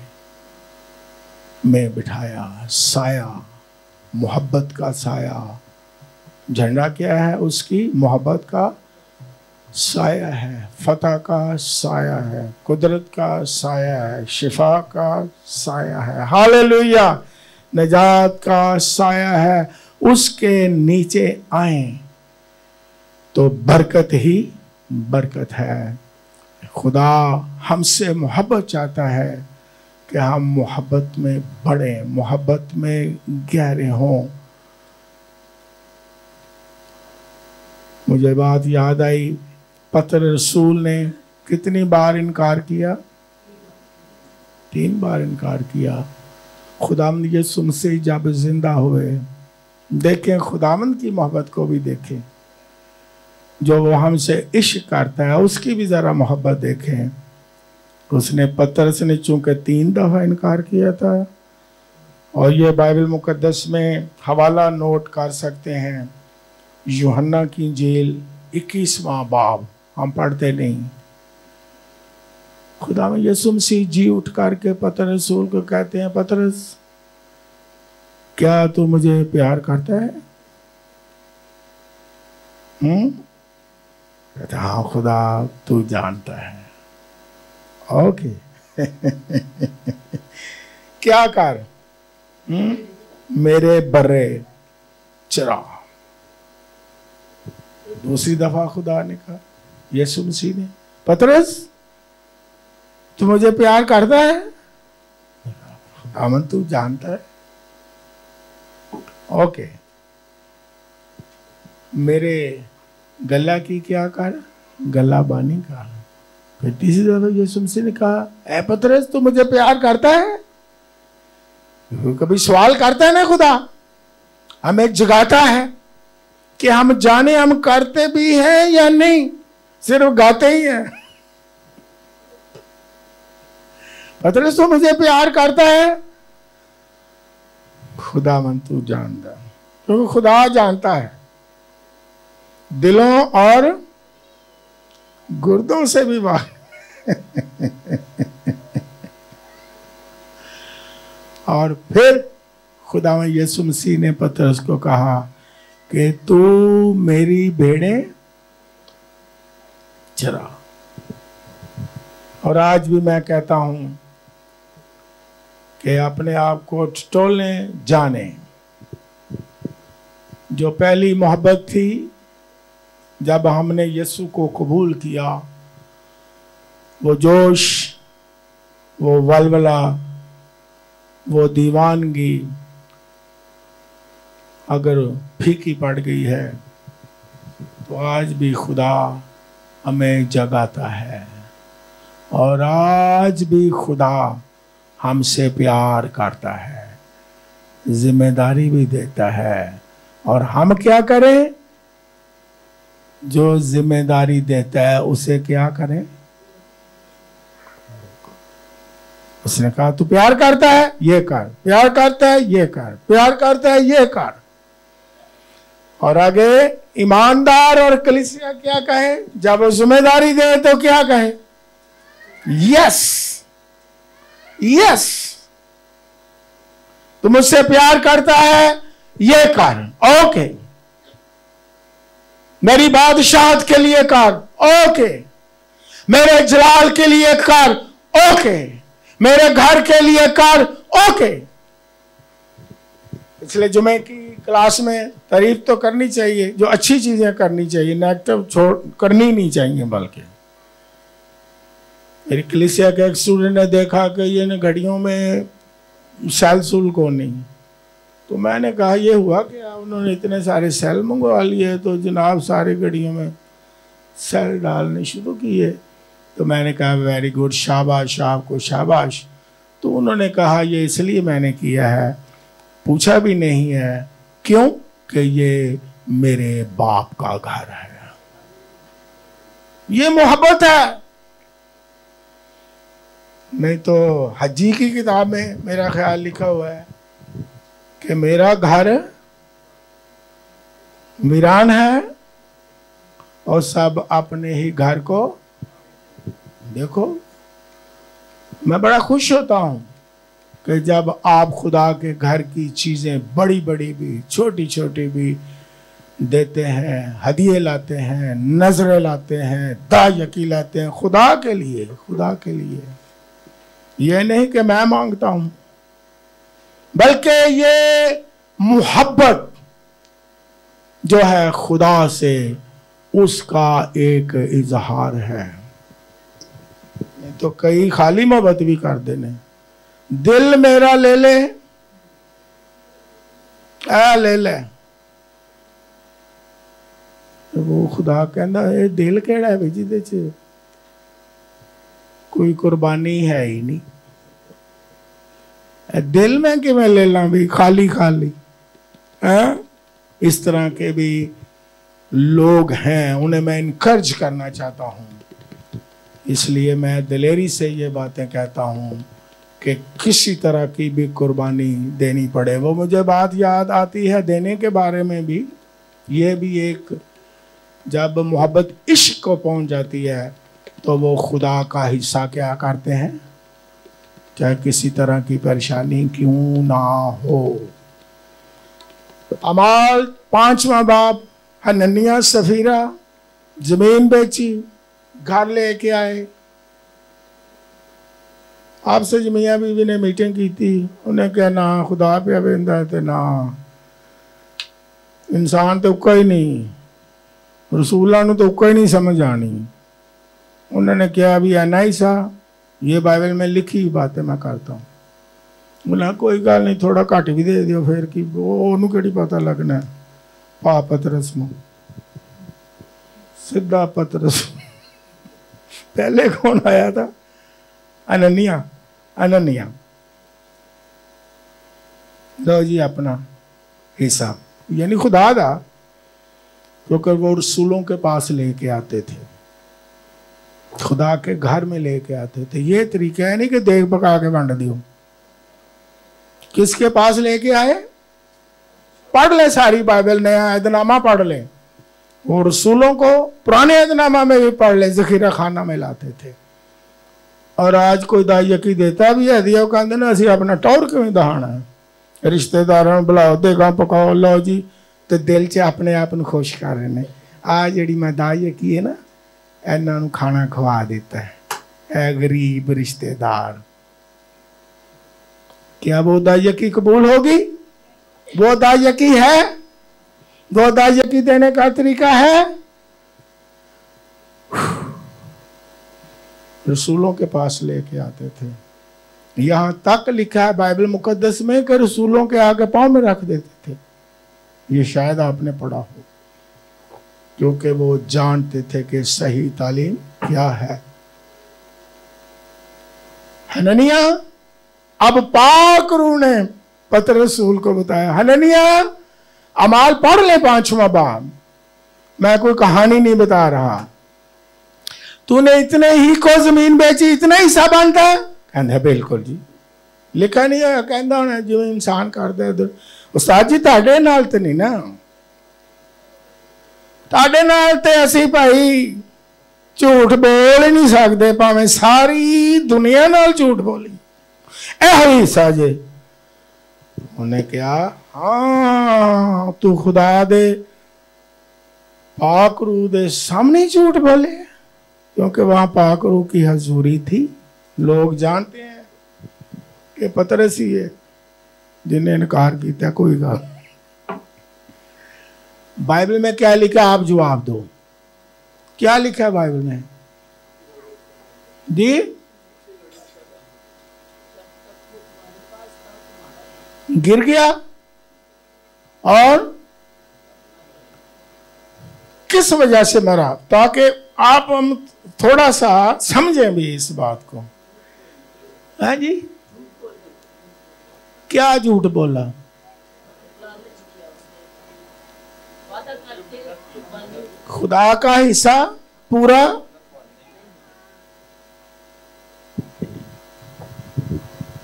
में बिठाया। साया, मोहब्बत का साया। झंडा क्या है? उसकी मोहब्बत का साया है, फतह का साया है, कुदरत का साया है, शिफा का साया है, हालेलुया, नजात का साया है। उसके नीचे आए तो बरकत ही बरकत है। खुदा हमसे मोहब्बत चाहता है कि हम मोहब्बत में बढ़ें, मोहब्बत में गहरे हों। मुझे बात याद आई, पतरस रसूल ने कितनी बार इनकार किया? 3 बार इनकार किया। खुदावंद यीशु मसीह जब जिंदा हुए, देखें, खुदावंद की मोहब्बत को भी देखें, जो वो हमसे इश्क करता है उसकी भी जरा मोहब्बत देखें। उसने, पतरस ने चूंकि 3 दफा इनकार किया था, और ये बाइबल मुकद्दस में हवाला नोट कर सकते हैं, यूहन्ना की इंजील 21वां बाब, हम पढ़ते नहीं। खुदा में यीशु मसीह जी उठ करके पतरस रसूल को कहते हैं, पतरस क्या तू मुझे प्यार करता है? कहते हाँ खुदा तू जानता है। ओके क्या कर? मेरे बर्रे चरा। दूसरी दफा खुदा ने कहा, यीशु मसीह ने, पतरस तू मुझे प्यार करता है? खुदावन तू जानता है। ओके, मेरे गला की क्या कर? गला बानी का। फिर तीसरी दफा यीशु मसीह ने कहा, ऐ पतरस तू मुझे प्यार करता है? कभी सवाल करता है ना खुदा, हमें जगाता है, कि हम जाने हम करते भी हैं या नहीं, सिर्फ गाते ही हैं। पतरस तो मुझे प्यार करता है, खुदावन तू जानता है, क्योंकि खुदा जानता है दिलों और गुर्दों से भी बात। और फिर खुदावन यीशु मसीह ने पतरस को कहा कि तू मेरी भेड़ें चरा। और आज भी मैं कहता हूं कि अपने आप को टटोलने जाने। जो पहली मोहब्बत थी जब हमने यीशु को कबूल किया, वो जोश, वो वलवला, वो दीवानगी अगर फीकी पड़ गई है तो आज भी खुदा हमें जगाता है, और आज भी खुदा हमसे प्यार करता है, जिम्मेदारी भी देता है। और हम क्या करें? जो जिम्मेदारी देता है उसे क्या करें? उसने कहा तू प्यार करता है ये कर, प्यार करता है ये कर, प्यार करता है ये कर। और आगे ईमानदार और कलीसिया क्या कहे? जब वो जिम्मेदारी दे तो क्या कहे? यस यस, तू मुझसे प्यार करता है ये कर, ओके। मेरी बादशाहत के लिए कर, ओके। मेरे जलाल के लिए कर, ओके। मेरे घर के लिए कर, ओके। पिछले जुमे की क्लास में तारीफ तो करनी चाहिए, जो अच्छी चीजें करनी चाहिए, नेगेटिव छोड़ करनी नहीं चाहिए। बल्कि मेरी कलीसिया के एक स्टूडेंट ने देखा कि ये घड़ियों में सेल सुल को नहीं, तो मैंने कहा ये हुआ क्या? उन्होंने इतने सारे सेल मंगवा लिए तो जनाब सारी घड़ियों में सेल डालने शुरू किए। तो मैंने कहा वेरी गुड, शाबाश, आपको शाबाश। तो उन्होंने कहा ये इसलिए मैंने किया है, पूछा भी नहीं है क्यों, कि ये मेरे बाप का घर है। ये मोहब्बत है। नहीं तो हज्जी की किताब में मेरा ख्याल लिखा हुआ है कि मेरा घर वीरान है और सब अपने ही घर को देखो। मैं बड़ा खुश होता हूं कि जब आप खुदा के घर की चीजें बड़ी बड़ी भी छोटी छोटी भी देते हैं, हदिये लाते हैं, नजरें लाते हैं, दायकी लाते हैं, खुदा के लिए, खुदा के लिए। यह नहीं कि मैं मांगता हूं, बल्कि ये मोहब्बत जो है खुदा से, उसका एक इजहार है। नहीं तो कई खाली मोहब्बत भी कर देने, दिल मेरा ले ले, ले ले। तो वो खुदा कहना ये दिल केड़ा है जिदे च कोई कुर्बानी है ही नहीं। दिल में कि मैं ले ला भी खाली खाली है। इस तरह के भी लोग हैं, उन्हें मैं इनकरेज करना चाहता हूं। इसलिए मैं दिलेरी से ये बातें कहता हूं कि किसी तरह की भी कुर्बानी देनी पड़े। वो मुझे बात याद आती है देने के बारे में भी। ये भी एक, जब मोहब्बत इश्क को पहुंच जाती है तो वो खुदा का हिस्सा क्या करते हैं, चाहे किसी तरह की परेशानी क्यों ना हो। अमाल 5वां बाब, हनन्याह सफीरा जमीन बेची, घर लेके आए। आपसे जमिया बीवी ने मीटिंग की थी, उन्हें क्या ना खुदा पे बेंदा है ना इंसान तो कोई नहीं, रसूला तो कोई नहीं समझ आनी। उन्होंने क्या भी है नहीं सा, ये बाइबल में लिखी बातें मैं करता हूँ। बोला कोई गल नहीं, थोड़ा घट भी दे दियो फिर की, वो केड़ी पता लगना है। पा पतरस में सीधा पतरस। पहले कौन आया था? हनन्याह। हनन्याह लो जी अपना हिसाब, यानी खुदा दा क्योंकि वो रसूलों के पास लेके आते थे, खुदा के घर में लेके आते थे। ये तरीका है नहीं कि देख पका के बांट दियो। किसके पास लेके आए? पढ़ ले सारी बाइबल, नया ऐदनामा पढ़ ले, वो रसूलों को पुराने ऐदनामा में भी पढ़ ले, जखीरा खाना में लाते थे। और आज कोई दायकी देता भी है, दिया कहते ना असी अपना टौर क्यों दहाना है, रिश्तेदारों ਨੂੰ बुलाओ, देगा पकाओ, लो जी, तो दिल च अपने आप ਨੂੰ खुश कर रहे हैं। आ जी मैं दायकी है ना, इन्हों खाना खवा देता है गरीब रिश्तेदार। क्या वो दायकी कबूल होगी? वो दायकी है? वो दायकी देने का तरीका है? रसूलों के पास लेके आते थे। यहां तक लिखा है बाइबल मुकद्दस में कि रसूलों के आगे पांव में रख देते थे। ये शायद आपने पढ़ा हो, क्योंकि वो जानते थे कि सही तालीम क्या है। हननिया, अब पाक रूह ने पत्र रसूल को बताया, हननिया अमाल पढ़ ले 5वां बाब, मैं कोई कहानी नहीं बता रहा। तूने इतने ही को जमीन बेची, इतना ही सा बनता? कहता बिल्कुल जी, लिखा नहीं है, कहता होना जिवें इंसान करता है। उस्ताद जी ताड़े नाल ते नहीं ना, ताड़े नाल ते असी भाई झूठ बोल ही नहीं सकते, भावें सारी दुनिया नाल झूठ बोली, यह हिस्सा जे। उन्हें कहा हाँ तू खुदा दे पाक रूह दे सामने झूठ बोले, क्योंकि वहां पाक रूह की हजूरी थी। लोग जानते हैं कि पतरस ही है जिन्हें इनकार किया। कोई गल, बाइबल में क्या लिखा आप जवाब दो, क्या लिखा है बाइबल में जी? गिर गया और किस वजह से मरा, ताकि आप हम थोड़ा सा समझें भी इस बात को। है जी, क्या झूठ बोला? खुदा का हिस्सा पूरा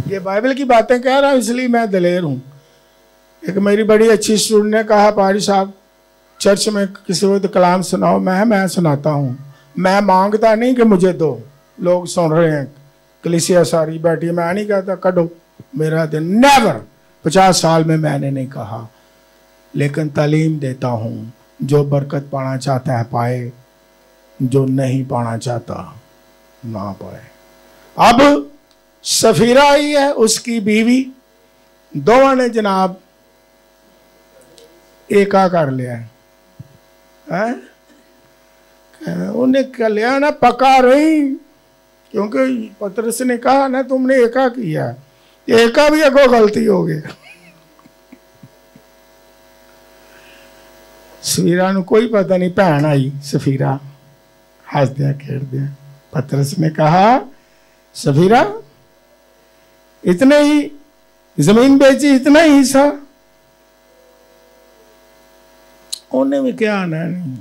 ये बाइबल की बातें कह रहा हूं इसलिए मैं दलेर हूं। एक मेरी बड़ी अच्छी स्टूडेंट ने कहा पारी साहब चर्च में किसी वक्त कलाम सुनाओ। मैं सुनाता हूं, मैं मांगता नहीं कि मुझे दो, लोग सुन रहे हैं, कलीसिया सारी बैठी, मैं नहीं कहता करो मेरा दिन, नेवर, 50 साल में मैंने नहीं कहा, लेकिन तालीम देता हूं, जो बरकत पाना चाहता है पाए, जो नहीं पाना चाहता ना पाए। अब सफीरा आई है, उसकी बीवी, दोनों ने जनाब एका कर लिया है, उन्हें कर लिया ना पका रही, क्योंकि पतरस ने कहा ना तुमने एका किया, एका भी अगो गलती हो गई। सफीरा ਨੂੰ कोई पता नहीं, भैन आई सफीरा हंसदिया खेड़दिया। पतरस ने कहा सफीरा इतने ही जमीन बेची, इतना ही हिस्सा? उन्हें भी क्या आना नहीं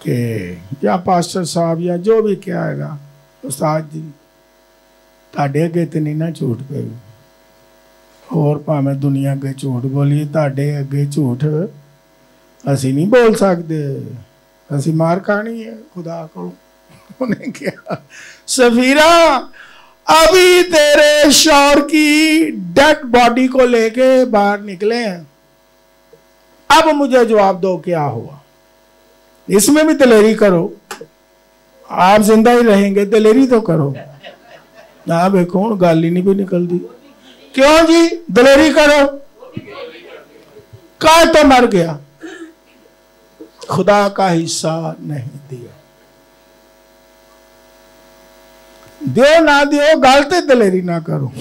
कि या पास्टर साहब या जो भी क्या है उस्ताद जी ताड़े अगे तो नहीं ना झूठ पे, होर भावें दुनिया अगे झूठ बोलीए, ताड़े अगे झूठ असी नहीं बोल सकते, असी मार खानी है खुदा को। उन्हें क्या सफीरा अभी तेरे शौहर की डेड बॉडी को लेके बाहर निकले हैं, अब मुझे जवाब दो क्या हुआ? इसमें भी दलेरी करो, आप जिंदा ही रहेंगे, दलेरी तो करो। ना देखो गल ही नहीं भी निकलती, क्यों जी? दलेरी करो, का तो मर गया, खुदा का हिस्सा नहीं दिया। दियो ना दियो गल ते दलेरी ना करो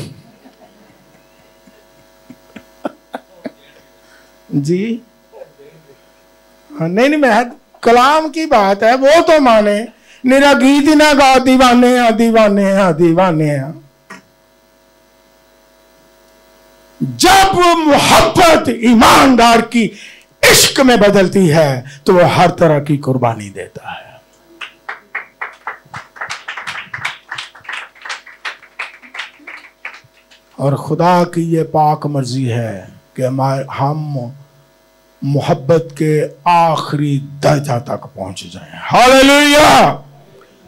जी। नहीं मैं कलाम की बात है, वो तो माने, मेरा गीत ही ना गा दीवाने हैं दीवाने हैं दीवाने हैं। जब मोहब्बत ईमानदार की इश्क में बदलती है तो वो हर तरह की कुर्बानी देता है। और खुदा की ये पाक मर्जी है कि हम मोहब्बत के आखिरी दर्जा तक पहुंच जाएं। हालेलुया।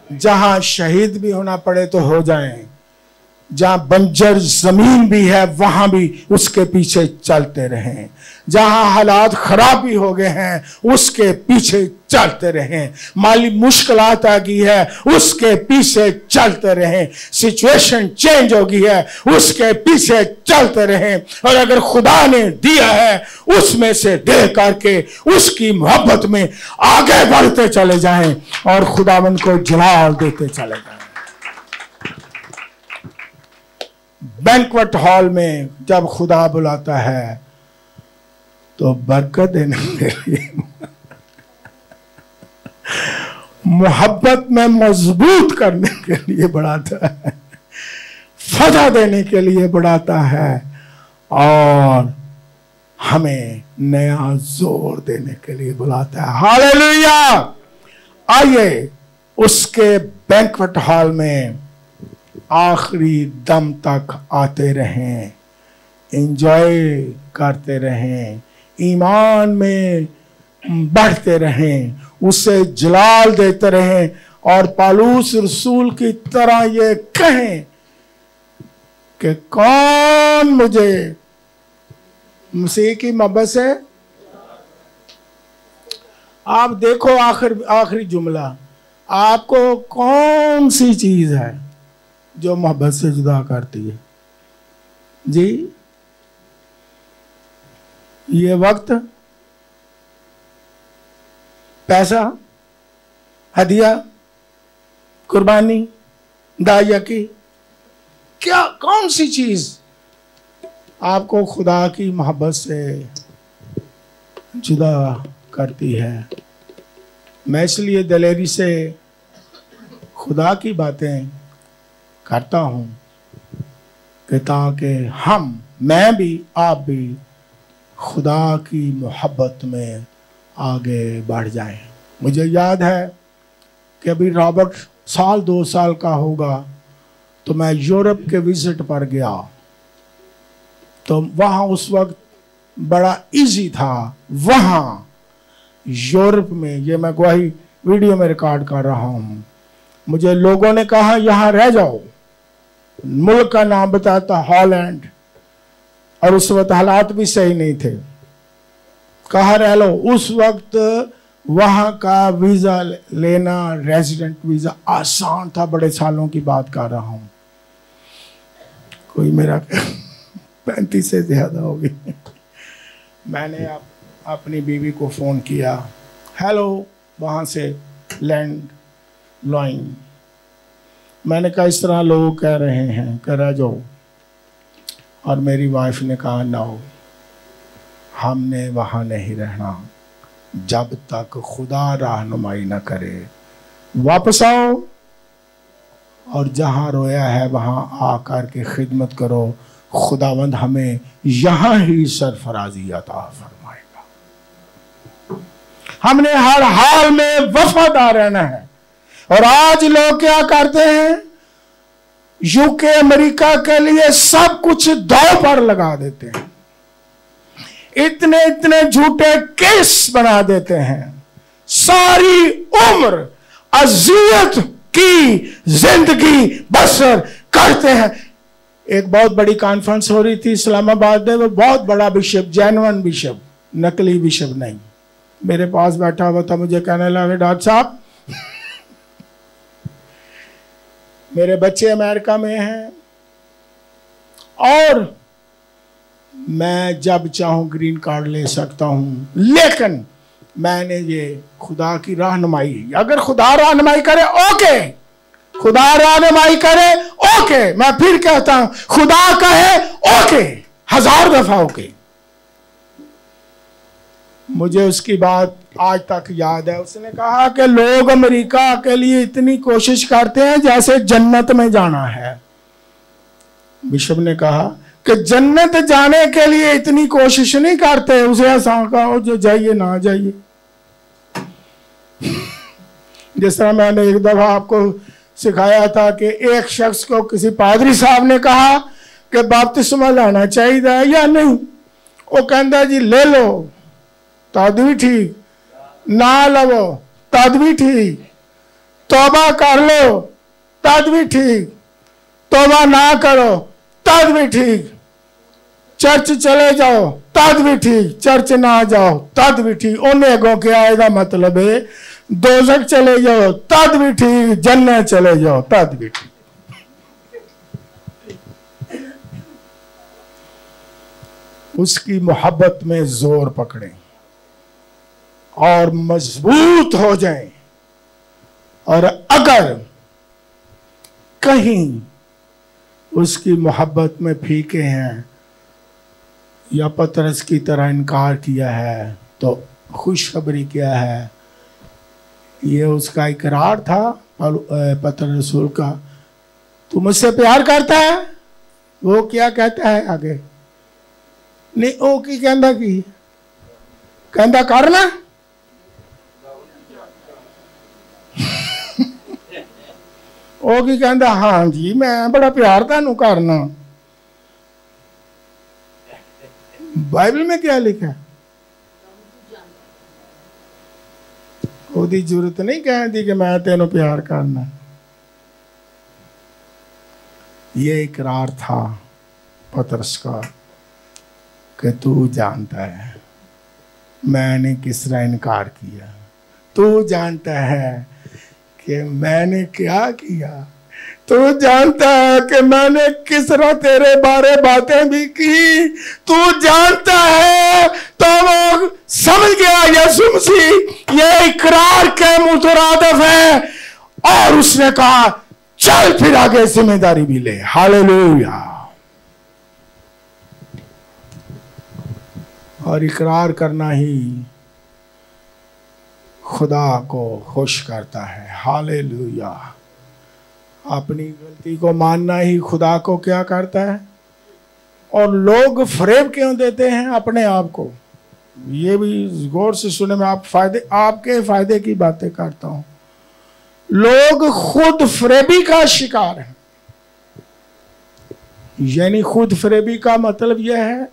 जहां शहीद भी होना पड़े तो हो जाएं, जहां बंजर जमीन भी है वहां भी उसके पीछे चलते रहें, जहां हालात खराब भी हो गए हैं उसके पीछे चलते रहें, माली मुश्किलात आ गई है उसके पीछे चलते रहें, सिचुएशन चेंज हो गई है उसके पीछे चलते रहें, और अगर खुदा ने दिया है उसमें से दे करके उसकी मोहब्बत में आगे बढ़ते चले जाएं और खुदावंद को जलाल देते चले जाएं। बैंक्वेट हॉल में जब खुदा बुलाता है तो बरकत देने के लिए, मोहब्बत में मजबूत करने के लिए बढ़ाता है, फतह देने के लिए बढ़ाता है और हमें नया जोर देने के लिए बुलाता है। हालेलुया। आइए उसके बैंक्वेट हॉल में आखिरी दम तक आते रहें, एंजॉय करते रहें, ईमान में बढ़ते रहें, उसे जलाल देते रहें और पौलुस रसूल की तरह ये कहें कि कौन मुझे मसीह की मोहब्बत से, आप देखो आखिरी जुमला, आपको कौन सी चीज है जो मोहब्बत से जुदा करती है? जी, ये वक्त, पैसा, हदिया, कुर्बानी, दाया की, क्या कौन सी चीज आपको खुदा की मोहब्बत से जुदा करती है? मैं इसलिए दिलेरी से खुदा की बातें करता हूं कि ताकि मैं भी, आप भी खुदा की मोहब्बत में आगे बढ़ जाएं। मुझे याद है कि अभी रॉबर्ट 2 साल का होगा तो मैं यूरोप के विजिट पर गया, तो वहाँ उस वक्त बड़ा इजी था। वहाँ यूरोप में, ये मैं गवाही वीडियो में रिकॉर्ड कर रहा हूँ, मुझे लोगों ने कहा यहाँ रह जाओ, मुल्क का नाम बताता हॉलैंड, और उस वक्त हालात भी सही नहीं थे, कहा रह लो। उस वक्त वहां का वीजा लेना, रेजिडेंट वीजा आसान था, बड़े सालों की बात कर रहा हूं, कोई मेरा 35 से ज्यादा हो गई। मैंने अपनी बीवी को फोन किया, हेलो, वहां से लैंड लाइन, मैंने कहा इस तरह लोग कह रहे हैं कि रह जाओ, और मेरी वाइफ ने कहा नो, हमने वहां नहीं रहना जब तक खुदा रहनुमाई न करे। वापस आओ और जहां रोया है वहां आकर के खिदमत करो, खुदावंद हमें यहां ही सरफराजी अता फरमाएगा। हमने हर हाल में वफादार रहना है। और आज लोग क्या करते हैं, यूके अमेरिका के लिए सब कुछ दांव पर लगा देते हैं, इतने इतने झूठे केस बना देते हैं, सारी उम्र अजियत की जिंदगी बसर करते हैं। एक बहुत बड़ी कॉन्फ्रेंस हो रही थी इस्लामाबाद में, वो बहुत बड़ा बिशप, जेन्युइन बिशप, नकली बिशप नहीं, मेरे पास बैठा हुआ था, मुझे कहने लगा डॉक्टर साहब मेरे बच्चे अमेरिका में हैं और मैं जब चाहूं ग्रीन कार्ड ले सकता हूं, लेकिन मैंने ये खुदा की रहनुमाई, अगर खुदा रहनुमाई करे ओके, खुदा रहनुमाई करे ओके, मैं फिर कहता हूं खुदा कहे ओके, 1000 दफा ओके। मुझे उसकी बात आज तक याद है, उसने कहा कि लोग अमेरिका के लिए इतनी कोशिश करते हैं जैसे जन्नत में जाना है। बिशप ने कहा कि जन्नत जाने के लिए इतनी कोशिश नहीं करते, उसे ऐसा कहो जो जाइए ना जाइए। जिस तरह मैंने एक दफा आपको सिखाया था कि एक शख्स को किसी पादरी साहब ने कहा कि बपतिस्मा लेना चाहिए या नहीं, वो कहता जी ले लो तद भी ठीक, ना लवो तद भी ठीक, तौबा कर लो तद भी ठीक, तौबा ना करो तद भी ठीक, चर्च चले जाओ तद भी ठीक, चर्च ना जाओ तद भी ठीक। उन्हें अगों के आएगा मतलब है दोजख चले जाओ तद भी ठीक, जन्नत चले जाओ तद भी ठीक। उसकी मोहब्बत में जोर पकड़ें और मजबूत हो जाएं। और अगर कहीं उसकी मोहब्बत में फीके हैं या पतरस की तरह इनकार किया है, तो खुशखबरी क्या है, ये उसका इकरार था पतरस रसूल का, तू मुझसे प्यार करता है। वो क्या कहता है आगे, नहीं ओ की कहता की कहता करना ओ की कहता हाँ जी मैं बड़ा प्यार तानू करना। बाइबल में क्या लिखा है, ओदी जरूरत नहीं कहती कि मैं तेनों प्यार करना। ये इकरार था पतरस का कि तू जानता है मैंने किस तरह इनकार किया, तू जानता है कि मैंने क्या किया, तू जानता है कि मैंने किस तरह तेरे बारे बातें भी की, तू जानता है। तो वो समझ गया यीशु मसीह ये इकरार के मुतरादिफ है, और उसने कहा चल फिर आगे जिम्मेदारी भी ले। हालेलुया। और इकरार करना ही खुदा को खुश करता है। हालेलुया। अपनी गलती को मानना ही खुदा को क्या करता है। और लोग फरेब क्यों देते हैं अपने आप को, ये भी गौर से सुने। मैं आपके फायदे की बातें करता हूं। लोग खुद फरेबी का शिकार हैं। यानी खुद फरेबी का मतलब यह है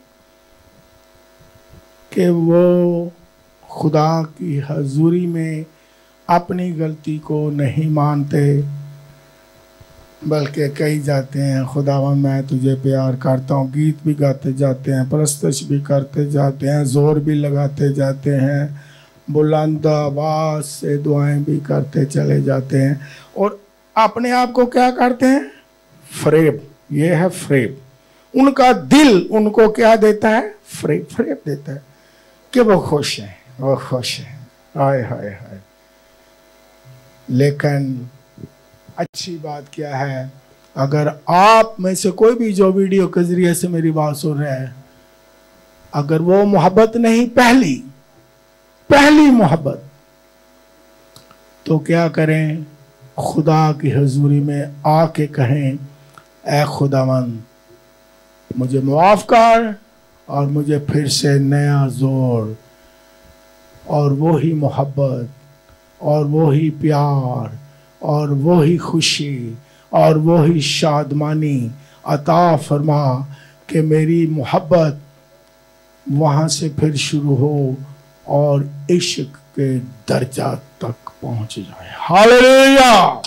कि वो खुदा की हजूरी में अपनी गलती को नहीं मानते, बल्कि कही जाते हैं खुदावन मैं तुझे प्यार करता हूँ, गीत भी गाते जाते हैं, परस्तश भी करते जाते हैं, जोर भी लगाते जाते हैं, बुलंद आवाज से दुआएं भी करते चले जाते हैं, और अपने आप को क्या करते हैं, फरेब। ये है फरेब। उनका दिल उनको क्या देता है, फरेब देता है कि वो खुश है, वो खुश है। हाय हाय हाय। लेकिन अच्छी बात क्या है, अगर आप में से कोई भी जो वीडियो के जरिए से मेरी बात सुन रहे हैं, अगर वो मोहब्बत नहीं पहली मोहब्बत, तो क्या करें, खुदा की हजूरी में आके कहें ऐ खुदावन मुझे माफ कर और मुझे फिर से नया जोर और वो ही मोहब्बत और वो ही प्यार और वो ही खुशी और वो ही शादमानी अता फरमा कि मेरी मोहब्बत वहाँ से फिर शुरू हो और इश्क के दर्जा तक पहुँच जाए। हालेलुया।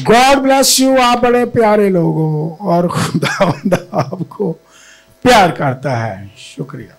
God bless you. आप बड़े प्यारे लोग हो और खुदा आपको प्यार करता है। शुक्रिया।